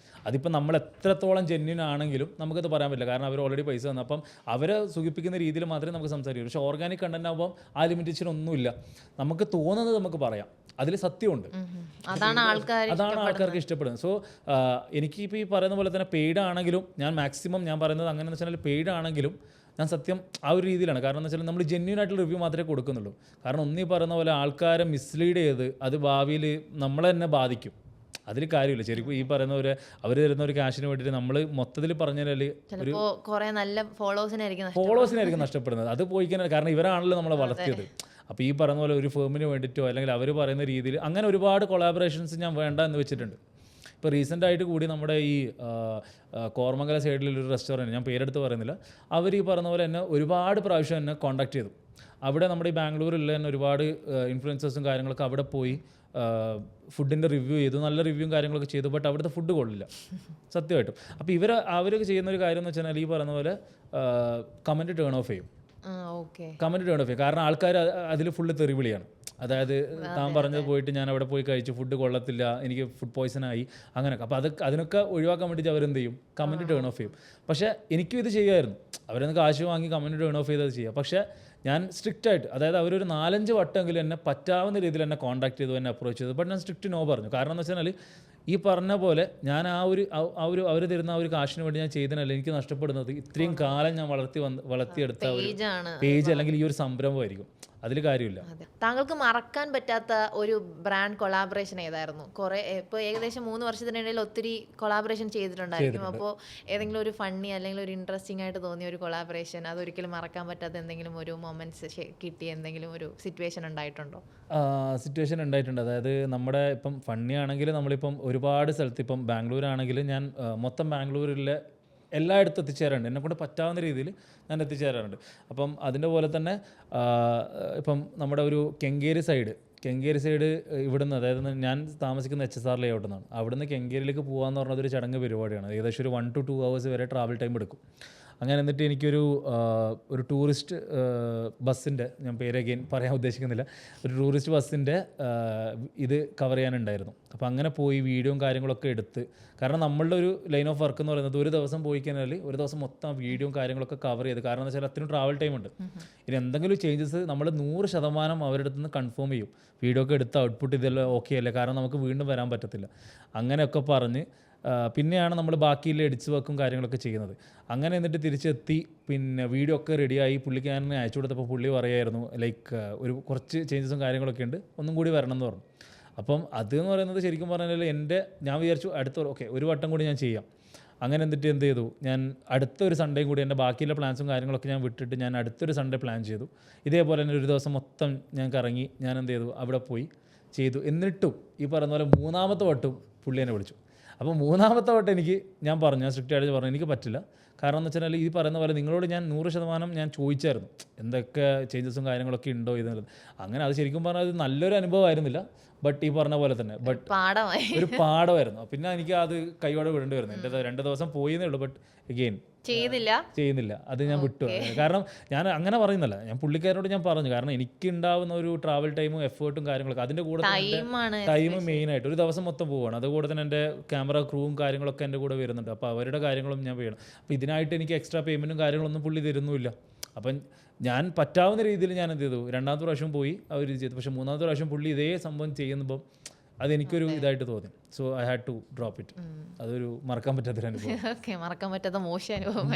അതിപ്പോൾ നമ്മൾ എത്രത്തോളം ജെന്യൂൻ ആണെങ്കിലും നമുക്കത് പറയാൻ പറ്റില്ല. കാരണം അവർ ഓൾറെഡി പൈസ തന്നു. അപ്പം അവരെ സുഖിപ്പിക്കുന്ന രീതിയിൽ മാത്രമേ നമുക്ക് സംസാരിക്കൂ. പക്ഷേ ഓർഗാനിക് കണ്ടന്റ് ആകുമ്പോൾ ആ ലിമിറ്റേഷൻ ഒന്നുമില്ല. നമുക്ക് തോന്നുന്നത് നമുക്ക് പറയാം, അതിൽ സത്യമുണ്ട്. അതാണ് ആൾക്കാർക്ക് ഇഷ്ടപ്പെടുന്നത്. സോ എനിക്കിപ്പോൾ ഈ പറയുന്ന പോലെ തന്നെ പെയ്ഡ് ആണെങ്കിലും ഞാൻ മാക്സിമം ഞാൻ പറയുന്നത് അങ്ങനെ എന്ന് വെച്ചാൽ പെയ്ഡ് ആണെങ്കിലും ഞാൻ സത്യം ആ ഒരു രീതിയിലാണ്. കാരണം എന്ന് വെച്ചാൽ നമ്മൾ ജെന്യൂൻ ആയിട്ടുള്ള റിവ്യൂ മാത്രമേ കൊടുക്കുന്നുള്ളൂ. കാരണം ഒന്നീ പറയുന്ന പോലെ ആൾക്കാരെ മിസ്ലീഡ് ചെയ്ത് അത് ഭാവിയിൽ നമ്മളെ തന്നെ ബാധിക്കും. അതിൽ കാര്യമില്ല. ശരിക്കും ഈ പറയുന്ന ഒരു അവർ തരുന്ന ഒരു ക്യാഷിന് വേണ്ടിയിട്ട് നമ്മൾ മൊത്തത്തിൽ പറഞ്ഞാൽ ഒരു കുറേ നല്ല ഫോളോവേഴ്സിനായിരിക്കും നഷ്ടപ്പെടുന്നത്. അത് പോയിക്കാൻ കാരണം ഇവരാണല്ലോ നമ്മളെ വളർത്തിയത്. അപ്പോൾ ഈ പറയുന്ന പോലെ ഒരു ഫേമിന് വേണ്ടിയിട്ടോ അല്ലെങ്കിൽ അവർ പറയുന്ന രീതിയിൽ അങ്ങനെ ഒരുപാട് കൊളാബറേഷൻസ് ഞാൻ വേണ്ട എന്ന് വെച്ചിട്ടുണ്ട്. ഇപ്പോൾ റീസെൻ്റായിട്ട് കൂടി നമ്മുടെ ഈ കോർമംഗല സൈഡിലൊരു റെസ്റ്റോറൻറ്റ്, ഞാൻ പേരെടുത്ത് പറയുന്നില്ല, അവർ ഈ പറയുന്ന പോലെ എന്നെ ഒരുപാട് പ്രാവശ്യം എന്നെ കോൺടാക്ട് ചെയ്തു. അവിടെ നമ്മുടെ ഈ ബാംഗ്ലൂരിൽ തന്നെ ഒരുപാട് ഇൻഫ്ലുവൻസേഴ്സും കാര്യങ്ങളൊക്കെ അവിടെ പോയി ഫുഡിൻ്റെ റിവ്യൂ ചെയ്തു, നല്ല റിവ്യൂവും കാര്യങ്ങളൊക്കെ ചെയ്തു. ബട്ട് അവിടുത്തെ ഫുഡ് കൊള്ളില്ല സത്യമായിട്ടും. അപ്പോൾ അവരൊക്കെ ചെയ്യുന്ന ഒരു കാര്യം എന്ന് വെച്ചാൽ ഈ പറയുന്ന പോലെ കമൻറ്റ് ടേൺ ഓഫ് ചെയ്യും. കാരണം ആൾക്കാർ അതിൽ ഫുള്ള് തെറിവിളിയാണ്. അതായത് താൻ പറഞ്ഞത് പോയിട്ട് ഞാൻ അവിടെ പോയി കഴിച്ചു, ഫുഡ് കൊള്ളത്തില്ല, എനിക്ക് ഫുഡ് പോയ്സൺ ആയി, അങ്ങനെയൊക്കെ. അപ്പോൾ അതിനൊക്കെ ഒഴിവാക്കാൻ വേണ്ടിയിട്ട് അവരെന്ത് ചെയ്യും, കമൻറ്റ് ടേൺ ഓഫ് ചെയ്യും. പക്ഷേ എനിക്കും ഇത് ചെയ്യുമായിരുന്നു. അവരൊന്ന് കാശ് വാങ്ങി കമൻറ്റ് ടേൺ ഓഫ് ചെയ്തത് ചെയ്യുക. പക്ഷേ ഞാൻ സ്ട്രിക്റ്റ് ആയിട്ട്, അതായത് അവരൊരു 4-5 വട്ടമെങ്കിലും എന്നെ പറ്റാവുന്ന രീതിയിൽ എന്നെ കോൺടാക്ട് ചെയ്തു, എന്നെ അപ്രോച്ച് ചെയ്തു. ബട്ട് ഞാൻ സ്ട്രിക്റ്റ് നോ പറഞ്ഞു. കാരണം എന്ന് വെച്ചാൽ ഈ പറഞ്ഞ പോലെ ഞാൻ ആ ഒരു അവർ തരുന്ന ആ ഒരു കാശിന് വേണ്ടി ഞാൻ ചെയ്തതിനല്ല എനിക്ക് നഷ്ടപ്പെടുന്നത് ഇത്രയും കാലം ഞാൻ വളർത്തിയെടുത്ത ഒരു പേജ് അല്ലെങ്കിൽ ഈ ഒരു സംരംഭമായിരിക്കും. അതിൽ കാര്യമില്ല. താങ്കൾക്ക് മറക്കാൻ പറ്റാത്ത ഒരു ബ്രാൻഡ് കൊളാബറേഷൻ ഏതായിരുന്നു? ഇപ്പോൾ ഏകദേശം 3 വർഷത്തിനിടയിൽ ഒത്തിരി കൊളാബറേഷൻ ചെയ്തിട്ടുണ്ടായിരിക്കും. അപ്പോൾ ഏതെങ്കിലും ഒരു ഫണ്ണി അല്ലെങ്കിൽ ഒരു ഇൻട്രസ്റ്റിംഗ് ആയിട്ട് തോന്നിയ ഒരു കൊളാബറേഷൻ, അതൊരിക്കലും മറക്കാൻ പറ്റാത്ത എന്തെങ്കിലും ഒരു മൊമെന്റ്സ് കിട്ടിയ എന്തെങ്കിലും ഒരു സിറ്റുവേഷൻ ഉണ്ടായിട്ടുണ്ടോ? സിറ്റുവേഷൻ ഉണ്ടായിട്ടുണ്ട്. അതായത് നമ്മുടെ ഇപ്പം ഫണ്ണി ആണെങ്കിൽ നമ്മളിപ്പം ഒരുപാട് സ്ഥലത്ത്, ഇപ്പം ബാംഗ്ലൂർ ആണെങ്കിൽ ഞാൻ മൊത്തം ബാംഗ്ലൂരിലെ എല്ലായിടത്തും എത്തിച്ചേരാറുണ്ട്. എന്നെക്കൊണ്ട് പറ്റാവുന്ന രീതിയിൽ ഞാൻ എത്തിച്ചേരാറുണ്ട്. അപ്പം അതിൻ്റെ പോലെ തന്നെ ഇപ്പം നമ്മുടെ ഒരു കെങ്കേരി സൈഡ് ഇവിടുന്ന്, അതായത് ഞാൻ താമസിക്കുന്ന HSR ലേഔട്ട് നിന്നാണ്. അവിടുന്ന് കെങ്കേരിയിലേക്ക് പോകാമെന്ന് പറഞ്ഞതൊരു ചടങ്ങ് പരിപാടിയാണ്. ഏകദേശം ഒരു 1 to 2 hours വരെ ട്രാവൽ ടൈം എടുക്കും. അങ്ങനെ എന്നിട്ട് എനിക്കൊരു ടൂറിസ്റ്റ് ബസ്സിൻ്റെ, ഞാൻ പേര് അഗെയിൻ പറയാൻ ഉദ്ദേശിക്കുന്നില്ല, ഒരു ടൂറിസ്റ്റ് ബസ്സിൻ്റെ ഇത് കവർ ചെയ്യാനുണ്ടായിരുന്നു. അപ്പോൾ അങ്ങനെ പോയി വീഡിയോയും കാര്യങ്ങളൊക്കെ എടുത്ത്, കാരണം നമ്മളുടെ ഒരു ലൈൻ ഓഫ് വർക്ക് എന്ന് പറയുന്നത് ഒരു ദിവസം പോയി കഴിഞ്ഞാൽ ഒരു ദിവസം മൊത്തം വീഡിയോയും കാര്യങ്ങളൊക്കെ കവർ ചെയ്ത്, കാരണം എന്ന് വെച്ചാൽ അത്രയും ട്രാവൽ ടൈം ഉണ്ട്. ഇനി എന്തെങ്കിലും ചേഞ്ചസ് നമ്മൾ 100% അവരുടെ അടുത്ത് നിന്ന് കൺഫേം ചെയ്യും. വീഡിയോ ഒക്കെ എടുത്ത് ഔട്ട്പുട്ട് ഇതെല്ലാം ഓക്കെ അല്ലേ, കാരണം നമുക്ക് വീണ്ടും വരാൻ പറ്റത്തില്ല. അങ്ങനെയൊക്കെ പറഞ്ഞ് പിന്നെയാണ് നമ്മൾ ബാക്കിയുള്ള എഡിറ്റ്സ് വർക്കും കാര്യങ്ങളൊക്കെ ചെയ്യുന്നത്. അങ്ങനെ എന്നിട്ട് തിരിച്ചെത്തി പിന്നെ വീഡിയോ ഒക്കെ റെഡിയായി പുള്ളിക്ക് ഞാൻ അയച്ചു കൊടുത്തപ്പോൾ പുള്ളി പറയായിരുന്നു ലൈക്ക് ഒരു കുറച്ച് ചേഞ്ചസും കാര്യങ്ങളൊക്കെ ഉണ്ട്, ഒന്നും കൂടി വരണം എന്ന് പറഞ്ഞു. അപ്പം അതെന്ന് പറയുന്നത് ശരിക്കും പറഞ്ഞാൽ ഞാൻ വിചാരിച്ചു ഒരു വട്ടം കൂടി ഞാൻ ചെയ്യാം. അങ്ങനെ എന്നിട്ട് എന്ത് ചെയ്തു, ഞാൻ അടുത്തൊരു സൺഡേയും കൂടി എൻ്റെ ബാക്കിയുള്ള പ്ലാൻസും കാര്യങ്ങളൊക്കെ ഞാൻ വിട്ടിട്ട് ഞാൻ അടുത്തൊരു സൺഡേ പ്ലാൻ ചെയ്തു. ഇതേപോലെ തന്നെ ഒരു ദിവസം മൊത്തം ഞാൻ കറങ്ങി, ഞാൻ എന്ത് ചെയ്തു, അവിടെ പോയി ചെയ്തു. എന്നിട്ടും ഈ പറയുന്ന പോലെ 3-ാമത്തെ വട്ടം പുള്ളി എന്നെ വിളിച്ചു. അപ്പോൾ മൂന്നാമത്തെ വട്ടം ഞാൻ പറഞ്ഞു, ഞാൻ സ്ട്രിക്റ്റ് ആയിട്ട് പറഞ്ഞു എനിക്ക് പറ്റില്ല. കാരണം എന്ന് വെച്ചാൽ ഈ പറയുന്ന പോലെ നിങ്ങളോട് ഞാൻ 100% ഞാൻ ചോദിച്ചായിരുന്നു എന്തൊക്കെ ചേഞ്ചസും കാര്യങ്ങളൊക്കെ ഉണ്ടോ ഇതെന്നുള്ളത്. അങ്ങനെ അത് ശരിക്കും പറഞ്ഞാൽ അത് നല്ലൊരു അനുഭവമായിരുന്നില്ല. ബട്ട് ഈ പറഞ്ഞ പോലെ തന്നെ ഒരു പാഠമായിരുന്നു. പിന്നെ എനിക്ക് അത് കൈയോടെ വിടേണ്ടി വരുന്നു. എൻ്റെ 2 ദിവസം പോയെന്നേ ഉള്ളൂ. ബട്ട് എഗെയിൻ ചെയ്യുന്നില്ല, അത് ഞാൻ വിട്ടു. കാരണം ഞാൻ അങ്ങനെ പറയുന്നില്ല, ഞാൻ പുള്ളിക്കാരോട് ഞാൻ പറഞ്ഞു. കാരണം എനിക്ക് ഉണ്ടാവുന്ന ഒരു ട്രാവൽ ടൈമും എഫേർട്ടും കാര്യങ്ങളൊക്കെ അതിൻ്റെ കൂടെ ടൈം മെയിനായിട്ട് ഒരു ദിവസം മൊത്തം പോവുകയാണ്. അതുകൂടെ തന്നെ എൻ്റെ ക്യാമറ ക്രൂവും കാര്യങ്ങളൊക്കെ എൻ്റെ കൂടെ വരുന്നുണ്ട്. അപ്പോൾ അവരുടെ കാര്യങ്ങളും ഞാൻ ചെയ്യണം. അപ്പോൾ ഇതിനായിട്ട് എനിക്ക് എക്സ്ട്രാ പേയ്മെൻറ്റും കാര്യങ്ങളൊന്നും പുള്ളി തരുന്നുമില്ല. അപ്പം ഞാൻ പറ്റാവുന്ന രീതിയിൽ ഞാൻ എന്ത് ചെയ്തു, 2ാമത്തെ പ്രാവശ്യം പോയി അവർ ചെയ്തു. പക്ഷേ 3ാമത്തെ പ്രാവശ്യം പുള്ളി ഇതേ സംഭവം ചെയ്യുമ്പം അതെനിക്കൊരു ഇതായിട്ട് തോന്നി. So I had to drop it. അതൊരു മറക്കാൻ പറ്റാത്തൊരു അനുഭവം. മറക്കാൻ പറ്റാത്ത മോശം അനുഭവം.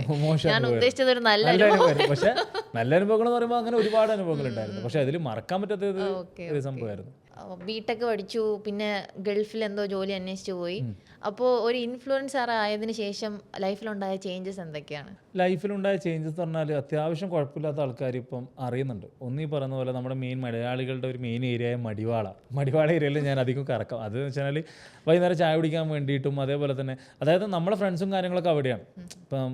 പക്ഷെ നല്ല അനുഭവങ്ങൾ എന്ന് പറയുമ്പോൾ അങ്ങനെ ഒരുപാട് അനുഭവങ്ങൾ ഉണ്ടായിരുന്നു. പക്ഷെ അതിൽ മറക്കാൻ പറ്റാത്ത ഒരു സംഭവമായിരുന്നു. ബിടെക് പഠിച്ചു, പിന്നെ ഗൾഫിൽ എന്തോ ജോലി അന്വേഷിച്ചു പോയി. അപ്പോൾ ഒരു ഇൻഫ്ലുവൻസർ ആയതിനു ശേഷം ലൈഫിലുണ്ടായ ചേഞ്ചസ് എന്തൊക്കെയാണ്? ലൈഫിലുണ്ടായ ചേഞ്ചസ് എന്ന് പറഞ്ഞാൽ അത്യാവശ്യം കുഴപ്പമില്ലാത്ത ആൾക്കാർ ഇപ്പം അറിയുന്നുണ്ട്. ഒന്നീ പറയുന്ന പോലെ നമ്മുടെ മലയാളികളുടെ ഒരു മെയിൻ ഏരിയയായ മടിവാള ഏരിയയിൽ ഞാൻ അധികം കറക്കാം. അതെന്ന് വെച്ചാൽ വൈകുന്നേരം ചായ കുടിക്കാൻ വേണ്ടിയിട്ടും അതേപോലെ തന്നെ അതായത് നമ്മളെ ഫ്രണ്ട്സും കാര്യങ്ങളൊക്കെ അവിടെയാണ്. ഇപ്പം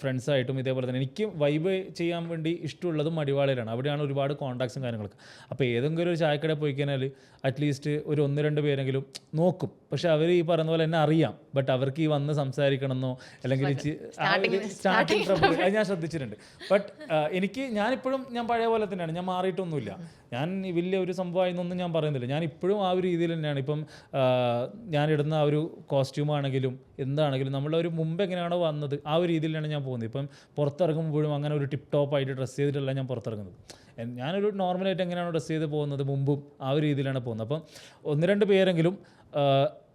ഫ്രണ്ട്സായിട്ടും ഇതേപോലെ തന്നെ എനിക്ക് വൈബ് ചെയ്യാൻ വേണ്ടി ഇഷ്ടമുള്ളതും മടിവാളയിലാണ്. അവിടെയാണ് ഒരുപാട് കോൺടാക്ട്സും കാര്യങ്ങളൊക്കെ. അപ്പോൾ ഏതെങ്കിലും ഒരു ചായക്കടയിൽ പോയി കഴിഞ്ഞാൽ അറ്റ്ലീസ്റ്റ് ഒരു 1-2 പേരെങ്കിലും നോക്കും. പക്ഷെ അവർ ഈ പറയുന്ന പോലെ എന്നെ അറിയാം. ബട്ട് അവർക്ക് ഈ വന്ന് സംസാരിക്കണമെന്നോ അല്ലെങ്കിൽ സ്റ്റാർട്ടിങ് ട്രബിൾ അത് ഞാൻ ശ്രദ്ധിച്ചിട്ടുണ്ട്. ബട്ട് ഞാനിപ്പോഴും ഞാൻ പഴയ പോലെ തന്നെയാണ്. ഞാൻ മാറിയിട്ടൊന്നുമില്ല. ഞാൻ വലിയ ഒരു സംഭവമായിരുന്നൊന്നും ഞാൻ പറയുന്നില്ല. ഞാൻ ഇപ്പോഴും ആ ഒരു രീതിയിൽ തന്നെയാണ്. ഇപ്പം ഞാനിടുന്ന ആ ഒരു കോസ്റ്റ്യൂമാണെങ്കിലും എന്താണെങ്കിലും നമ്മളൊരു മുമ്പ് എങ്ങനെയാണോ വന്നത് ആ ഒരു രീതിയിലാണ് ഞാൻ പോകുന്നത്. ഇപ്പം പുറത്തിറങ്ങുമ്പോഴും അങ്ങനെ ഒരു ടിപ്പ് ടോപ്പായിട്ട് ഡ്രസ്സ് ചെയ്തിട്ടല്ല ഞാൻ പുറത്തിറങ്ങുന്നത്. ഞാനൊരു നോർമലായിട്ട് എങ്ങനെയാണോ ഡ്രസ്സ് ചെയ്ത് പോകുന്നത് മുമ്പും ആ ഒരു രീതിയിലാണ് പോകുന്നത്. അപ്പം 1-2 പേരെങ്കിലും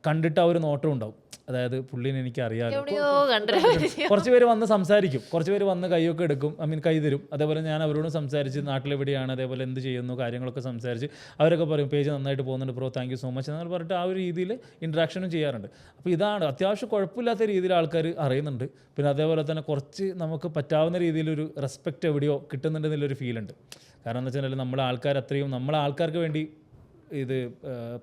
കണ്ടിട്ട് ആ ഒരു നോട്ടം ഉണ്ടാവും. അതായത് പുള്ളിനെ എനിക്ക് അറിയാമല്ലോ. കുറച്ച് പേര് വന്ന് സംസാരിക്കും, കുറച്ച് പേര് വന്ന് കൈയൊക്കെ എടുക്കും, കൈ തരും. അതേപോലെ ഞാൻ അവരോടും സംസാരിച്ച് നാട്ടിലെവിടെയാണ്, അതേപോലെ എന്ത് ചെയ്യുന്നു കാര്യങ്ങളൊക്കെ സംസാരിച്ച് അവരൊക്കെ പറയും പേജ് നന്നായിട്ട് പോകുന്നുണ്ട് bro, thank you so much എന്നൊക്കെ പറഞ്ഞിട്ട് ആ ഒരു രീതിയിൽ ഇൻട്രാക്ഷനും ചെയ്യാറുണ്ട്. അപ്പോൾ ഇതാണ് അത്യാവശ്യം കുഴപ്പമില്ലാത്ത രീതിയിൽ ആൾക്കാർ അറിയുന്നുണ്ട്. പിന്നെ അതേപോലെ തന്നെ കുറച്ച് നമുക്ക് പറ്റാവുന്ന രീതിയിലൊരു റെസ്പെക്റ്റ് എവിടെയോ കിട്ടുന്നുണ്ടെന്നുള്ളൊരു ഫീലുണ്ട്. കാരണം എന്താ വെച്ചാൽ നമ്മളെ ആൾക്കാർ അത്രയും നമ്മളെ ആൾക്കാർക്ക് വേണ്ടി ഇത്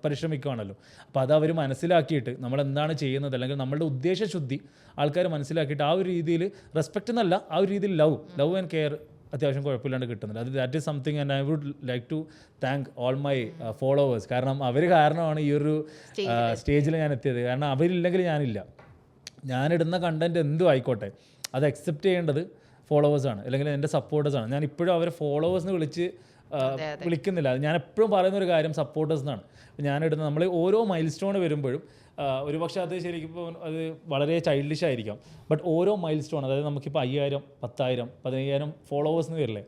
പരിശ്രമിക്കുകയാണല്ലോ. അപ്പോൾ അത് അവർ മനസ്സിലാക്കിയിട്ട് നമ്മളെന്താണ് ചെയ്യുന്നത് അല്ലെങ്കിൽ നമ്മളുടെ ഉദ്ദേശശുദ്ധി ആൾക്കാർ മനസ്സിലാക്കിയിട്ട് ആ ഒരു രീതിയിൽ റെസ്പെക്റ്റ് എന്നല്ല, ആ ഒരു രീതിയിൽ ലവ് ആൻഡ് കെയർ അത്യാവശ്യം കുഴപ്പമില്ലാണ്ട് കിട്ടുന്നുണ്ട്. That is something and I would like to thank all my followers. കാരണം അവർ കാരണമാണ് ഈ ഒരു സ്റ്റേജിൽ ഞാൻ എത്തിയത്. കാരണം അവരില്ലെങ്കിൽ ഞാനില്ല. ഞാനിടുന്ന കണ്ടൻറ്റ് എന്തും ആയിക്കോട്ടെ അത് അക്സെപ്റ്റ് ചെയ്യേണ്ടത് ഫോളോവേഴ്സാണ് അല്ലെങ്കിൽ എൻ്റെ സപ്പോർട്ടേഴ്സാണ്. ഞാൻ ഇപ്പോഴും അവരെ ഫോളോവേഴ്സിന് വിളിക്കുന്നില്ല. ഞാൻ എപ്പോഴും പറയുന്നൊരു കാര്യം സപ്പോർട്ടേഴ്സ് എന്നാണ്. ഞാനിടുന്ന നമ്മൾ ഓരോ മൈൽ സ്റ്റോൺ വരുമ്പോഴും ഒരുപക്ഷെ അത് ശരിക്കും ഇപ്പോൾ അത് വളരെ ചൈൽഡിഷ് ആയിരിക്കാം. ബട്ട് ഓരോ മൈൽ സ്റ്റോൺ അതായത് നമുക്കിപ്പോൾ 5000, 10,000, 15,000 ഫോളോവേഴ്സിന് വരില്ലേ,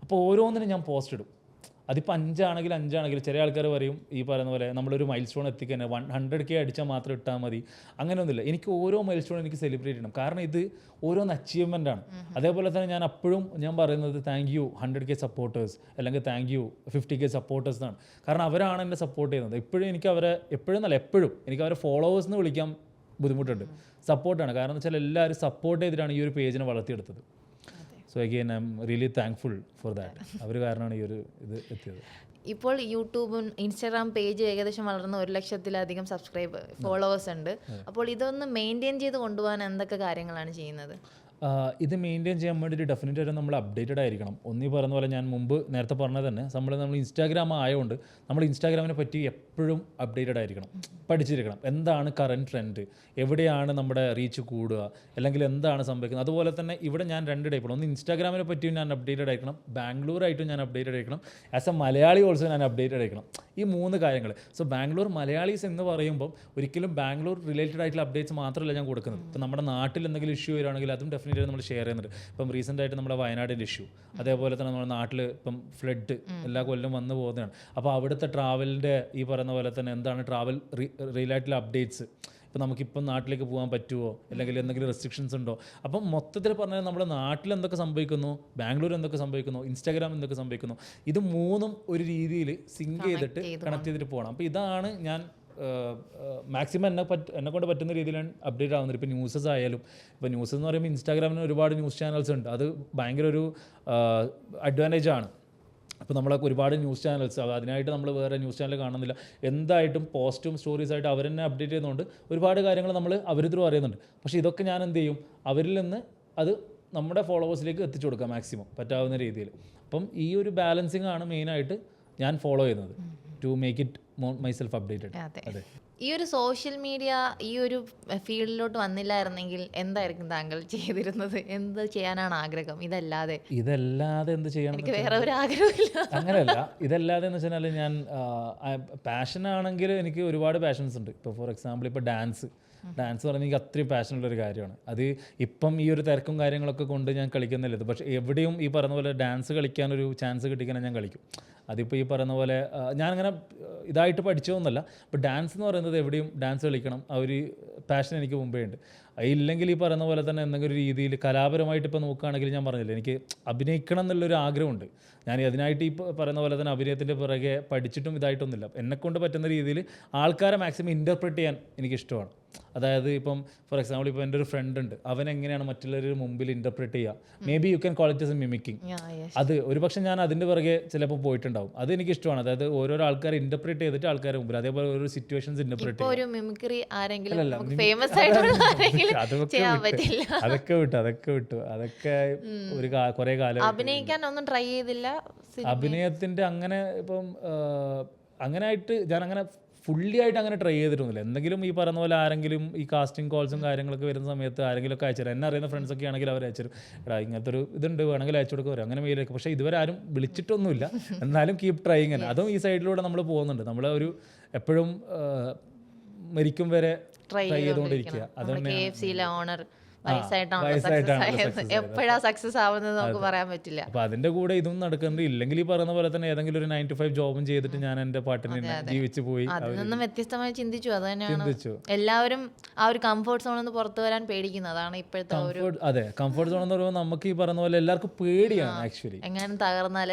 അപ്പോൾ ഓരോന്നിനും ഞാൻ പോസ്റ്റ് ഇടും. അതിപ്പോൾ 5 ചില ആൾക്കാർ പറയും ഈ പറയുന്ന പോലെ നമ്മളൊരു മൈൽ സ്റ്റോൺ എത്തിക്കാൻ 100K അടിച്ചാൽ മാത്രം ഇട്ടാൽ മതി, അങ്ങനെയൊന്നുമില്ല. എനിക്ക് ഓരോ മൈൽ സ്റ്റോൺ എനിക്ക് സെലിബ്രേറ്റ് ചെയ്യണം. കാരണം ഇത് ഓരോന്ന് അച്ചീവ്മെൻ്റ് ആണ്. അതേപോലെ തന്നെ ഞാൻ പറയുന്നത് താങ്ക് യു 100K സപ്പോർട്ടേഴ്സ് അല്ലെങ്കിൽ താങ്ക് യു 50K സപ്പോർട്ടേഴ്സ് എന്നാണ്. കാരണം അവരാണ് എന്നെ സപ്പോർട്ട് ചെയ്യുന്നത്. എപ്പോഴും എനിക്ക് അവരെ ഫോളോവേഴ്സിന് വിളിക്കാൻ ബുദ്ധിമുട്ടുണ്ട്. സപ്പോർട്ടാണ്. കാരണം എന്ന് വെച്ചാൽ എല്ലാവരും സപ്പോർട്ട് ചെയ്തിട്ടാണ് ഈ ഒരു പേജിനെ വളർത്തിയെടുത്തത്. So again I am really thankful for that. അവർ കാരണമാണ് ഈ ഒരു ഇത് എത്തിയത്. ഇപ്പോൾ യൂട്യൂബും ഇൻസ്റ്റാഗ്രാം പേജ് ഏകദേശം വളർന്ന് 1,00,000-ലധികം ഫോളോവേഴ്സ് ഉണ്ട്. അപ്പോൾ ഇതൊന്ന് മെയിൻറ്റെയിൻ ചെയ്ത് കൊണ്ടുപോകാൻ എന്തൊക്കെ കാര്യങ്ങളാണ് ചെയ്യുന്നത്? ഇത് മെയിൻറ്റെയിൻ ചെയ്യാൻ വേണ്ടിയിട്ട് ഡെഫിനറ്റ് ആയിട്ട് നമ്മൾ അപ്ഡേറ്റഡ് ആയിരിക്കണം. ഒന്നീ പറയുന്ന പോലെ ഞാൻ മുമ്പ് നേരത്തെ പറഞ്ഞത് തന്നെ നമ്മൾ ഇൻസ്റ്റാഗ്രാം ആയതുകൊണ്ട് നമ്മൾ ഇൻസ്റ്റാഗ്രാമിനെ പറ്റി എപ്പോഴും അപ്ഡേറ്റഡ് ആയിരിക്കണം, പഠിച്ചിരിക്കണം. എന്താണ് കറൻറ്റ് ട്രെൻഡ്, എവിടെയാണ് നമ്മുടെ റീച്ച് കൂടുക, അല്ലെങ്കിൽ എന്താണ് സംഭവിക്കുന്നത്. അതുപോലെ തന്നെ ഇവിടെ ഞാൻ 2 ടൈപ്പാണ്. ഒന്ന് ഇൻസ്റ്റാഗ്രാമിനെ പറ്റിയും ഞാൻ അപ്ഡേറ്റഡ് ആയിരിക്കണം, ബാംഗ്ലൂരായിട്ടും ഞാൻ അപ്ഡേറ്റഡ് ആയിരിക്കണം, ആസ് എ മലയാളി ഓൾസോ ഞാൻ അപ്ഡേറ്റഡ് ആയിരിക്കണം. ഈ 3 കാര്യങ്ങൾ. സോ ബാംഗ്ലൂർ മലയാളീസ് എന്ന് പറയുമ്പോൾ ഒരിക്കലും ബാംഗ്ലൂർ റിലേറ്റഡ് ആയിട്ടുള്ള അപ്ഡേറ്റ്സ് മാത്രമല്ല ഞാൻ കൊടുക്കുന്നത്. ഇപ്പോൾ നമ്മുടെ നാട്ടിൽ എന്തെങ്കിലും ഇഷ്യൂ വരികയാണെങ്കിൽ അതും ഡെഫിനറ്റ് നമ്മൾ ഷെയർ ചെയ്യുന്നുണ്ട്. ഇപ്പം റീസെൻ്റ് ആയിട്ട് നമ്മുടെ വയനാടിൻ്റെ ഇഷ്യൂ, അതേപോലെ തന്നെ നമ്മുടെ നാട്ടിൽ ഇപ്പം ഫ്ലഡ് എല്ലാ കൊല്ലം വന്നു പോകുന്നതാണ്. അപ്പോൾ അവിടുത്തെ ട്രാവലിൻ്റെ ഈ പറയുന്ന പോലെ തന്നെ എന്താണ് ട്രാവൽ റിലേറ്റഡ് അപ്ഡേറ്റ്സ്, ഇപ്പോൾ നമുക്കിപ്പം നാട്ടിലേക്ക് പോകാൻ പറ്റുമോ അല്ലെങ്കിൽ എന്തെങ്കിലും റെസ്ട്രിക്ഷൻസ് ഉണ്ടോ. അപ്പം മൊത്തത്തിൽ പറഞ്ഞാൽ നമ്മുടെ നാട്ടിൽ എന്തൊക്കെ സംഭവിക്കുന്നു, ബാംഗ്ലൂർ എന്തൊക്കെ സംഭവിക്കുന്നു, ഇൻസ്റ്റാഗ്രാം എന്തൊക്കെ സംഭവിക്കുന്നു, ഇത് 3ഉം ഒരു രീതിയിൽ സിങ്ക് ചെയ്തിട്ട് കണക്ട് ചെയ്തിട്ട് പോകണം. അപ്പോൾ ഇതാണ് ഞാൻ മാക്സിമം എന്നെ കൊണ്ട് പറ്റുന്ന രീതിയിലാണ് അപ്ഡേറ്റ് ആവുന്നത്. ഇപ്പോൾ ന്യൂസസ് ആയാലും, ഇപ്പോൾ ന്യൂസ് എന്ന് പറയുമ്പോൾ ഇൻസ്റ്റാഗ്രാമിന് ഒരുപാട് ന്യൂസ് ചാനൽസ് ഉണ്ട്. അത് ഭയങ്കര ഒരു അഡ്വാൻറ്റേജ് ആണ്. അപ്പോൾ നമ്മളൊക്കെ ഒരുപാട് ന്യൂസ് ചാനൽസ് അതിനായിട്ട് നമ്മൾ വേറെ ന്യൂസ് ചാനൽ കാണുന്നില്ല, എന്തായിട്ടും പോസ്റ്റും സ്റ്റോറീസായിട്ട് അവർ തന്നെ അപ്ഡേറ്റ് ചെയ്യുന്നതുകൊണ്ട് ഒരുപാട് കാര്യങ്ങൾ നമ്മൾ അവർ ത്രൂ അറിയുന്നുണ്ട്. പക്ഷേ ഇതൊക്കെ ഞാൻ എന്ത് ചെയ്യും, അവരിൽ നിന്ന് അത് നമ്മുടെ ഫോളോവേഴ്സിലേക്ക് എത്തിച്ചു കൊടുക്കാം മാക്സിമം പറ്റാവുന്ന രീതിയിൽ. അപ്പം ഈ ഒരു ബാലൻസിങ് ആണ് മെയിനായിട്ട് ഞാൻ ഫോളോ ചെയ്യുന്നത്, to make it myself updated. അതെ. ഈ ഒരു സോഷ്യൽ മീഡിയ ഈ ഒരു ഫീൽഡിലോട്ട് വന്നില്ലായിരുന്നെങ്കിൽ എന്തായിരിക്കും താങ്കൾ ചെയ്തിരുന്നത്? എന്ത് ചെയ്യാനാണ് ആഗ്രഹം ഇതല്ലാതെ? എന്ത് ചെയ്യണം, എനിക്ക് വേറെ ഒരു ആഗ്രഹമില്ല. അങ്ങനെയല്ല, ഇതല്ലാതെ എന്ന് വെച്ചാൽ ഞാൻ പാഷനാണെങ്കിൽ എനിക്ക് ഒരുപാട് പാഷൻസ് ഉണ്ട്. ഇപ്പോൾ ഫോർ എക്സാമ്പിൾ ഇപ്പോൾ ഡാൻസ് പറഞ്ഞാൽ എനിക്ക് അത്രയും പാഷനുള്ളൊരു കാര്യമാണ്. അത് ഇപ്പം ഈ ഒരു തിരക്കും കാര്യങ്ങളൊക്കെ കൊണ്ട് ഞാൻ കളിക്കുന്നില്ല ഇത്, പക്ഷേ എവിടെയും ഈ പറയുന്ന പോലെ ഡാൻസ് കളിക്കാനൊരു ചാൻസ് കിട്ടിക്കാൻ ഞാൻ കളിക്കും. അതിപ്പോൾ ഈ പറയുന്ന പോലെ ഞാനങ്ങനെ ഇതായിട്ട് പഠിച്ചതൊന്നുമല്ല, അപ്പോൾ ഡാൻസ് എന്ന് പറയുന്നത് എവിടെയും ഡാൻസ് കളിക്കണം, ആ ഒരു പാഷൻ എനിക്ക് മുമ്പേ ഉണ്ട്. ഇല്ലെങ്കിൽ ഈ പറയുന്ന പോലെ തന്നെ എന്തെങ്കിലും ഒരു രീതിയിൽ കലാപരമായിട്ട് ഇപ്പോൾ നോക്കുകയാണെങ്കിൽ ഞാൻ പറഞ്ഞില്ല, എനിക്ക് അഭിനയിക്കണം എന്നുള്ളൊരു ആഗ്രഹമുണ്ട്. ഞാൻ അതിനായിട്ട് ഈ പറയുന്ന പോലെ തന്നെ അഭിനയത്തിൻ്റെ പിറകെ പഠിച്ചിട്ടും ഇതായിട്ടൊന്നുമില്ല. എന്നെക്കൊണ്ട് പറ്റുന്ന രീതിയിൽ ആൾക്കാരെ മാക്സിമം ഇൻ്റർപ്രറ്റ് ചെയ്യാൻ എനിക്കിഷ്ടമാണ്. അതായത് ഇപ്പം ഫോർ എക്സാമ്പിൾ ഇപ്പോൾ എൻ്റെ ഒരു ഫ്രണ്ട് ഉണ്ട്, അവൻ എങ്ങനെയാണ് മറ്റുള്ളവരുടെ മുമ്പിൽ ഇൻ്റർപ്രറ്റ് ചെയ്യുക, may be you can call it as a mimicking. അത് ഒരുപക്ഷെ ഞാൻ അതിൻ്റെ പിറകെ ചിലപ്പോൾ പോയിട്ടുണ്ടാവും. അത് എനിക്കിഷ്ടമാണ്. അതായത് ഓരോരോ ആൾക്കാരെ ഇൻ്റർപ്രറ്റ് ചെയ്തിട്ട് ആൾക്കാരുടെ മുമ്പിൽ അതേപോലെ ഓരോ സിറ്റുവേഷൻസ് ഇൻ്റർപ്രറ്റ് ചെയ്യുക. അതൊക്കെ വിട്ടു ഒരു കുറേ കാലം അഭിനയിക്കാൻ ഒന്നും ട്രൈ ചെയ്തില്ല. അഭിനയത്തിൻ്റെ അങ്ങനെ ഇപ്പം അങ്ങനെ ആയിട്ട് ഞാൻ അങ്ങനെ ഫുള്ളി ആയിട്ട് അങ്ങനെ ട്രൈ ചെയ്തിട്ടൊന്നുമില്ല. എന്തെങ്കിലും ഈ പറയുന്ന പോലെ ആരെങ്കിലും ഈ കാസ്റ്റിംഗ് കോൾസും കാര്യങ്ങളൊക്കെ വരുന്ന സമയത്ത് ആരെങ്കിലും ഒക്കെ അയച്ചു തരും. എന്നെ അറിയുന്ന ഫ്രണ്ട്സൊക്കെ ആണെങ്കിൽ അവർ അയച്ചു തരും, എടാ ഇങ്ങനത്തെ ഒരു ഇതുണ്ട് വേണമെങ്കിൽ അയച്ചു കൊടുക്കുക വരും, അങ്ങനെ മെയിലേക്ക്. പക്ഷേ ഇതുവരെ ആരും വിളിച്ചിട്ടൊന്നുമില്ല. എന്നാലും കീപ് ട്രൈയിങ് തന്നെ. അതും ഈ സൈഡിലൂടെ നമ്മൾ പോകുന്നുണ്ട്. നമ്മൾ ഒരു എപ്പോഴും മരിക്കും വരെ ട്രൈ ചെയ്തുകൊണ്ടിരിക്കുക. അതുകൊണ്ട് എപ്പോഴാ സക്സസ് ആവുന്നത് നമുക്ക് പറയാൻ പറ്റില്ല. അപ്പൊ അതിന്റെ കൂടെ ഇതും നടക്കുന്നുണ്ട്. ഇല്ലെങ്കിൽ ഈ പറയുന്ന പോലെ തന്നെ ഏതെങ്കിലും ഒരു 9 to 5 ജോബും ചെയ്തിട്ട് ഞാൻ എന്റെ പാട്ടിനെ ജീവിച്ചു പോയി. അതിൽ നിന്നും വ്യത്യസ്തമായി ചിന്തിച്ചു. അത് തന്നെയാണ് എല്ലാവരും ആ ഒരു കംഫർട്ട് സോണിൽ നിന്ന് പുറത്തു വരാൻ പേടിക്കുന്നത്. അതാണ് ഇപ്പോഴത്തെ ഒരു അതെ കംഫർട്ട് സോൺ എന്ന് പറയുമ്പോൾ നമുക്ക് ഈ പറയുന്ന പോലെ എല്ലാവർക്കും പേടിയാണ്. ആക്ച്വലി എങ്ങാനും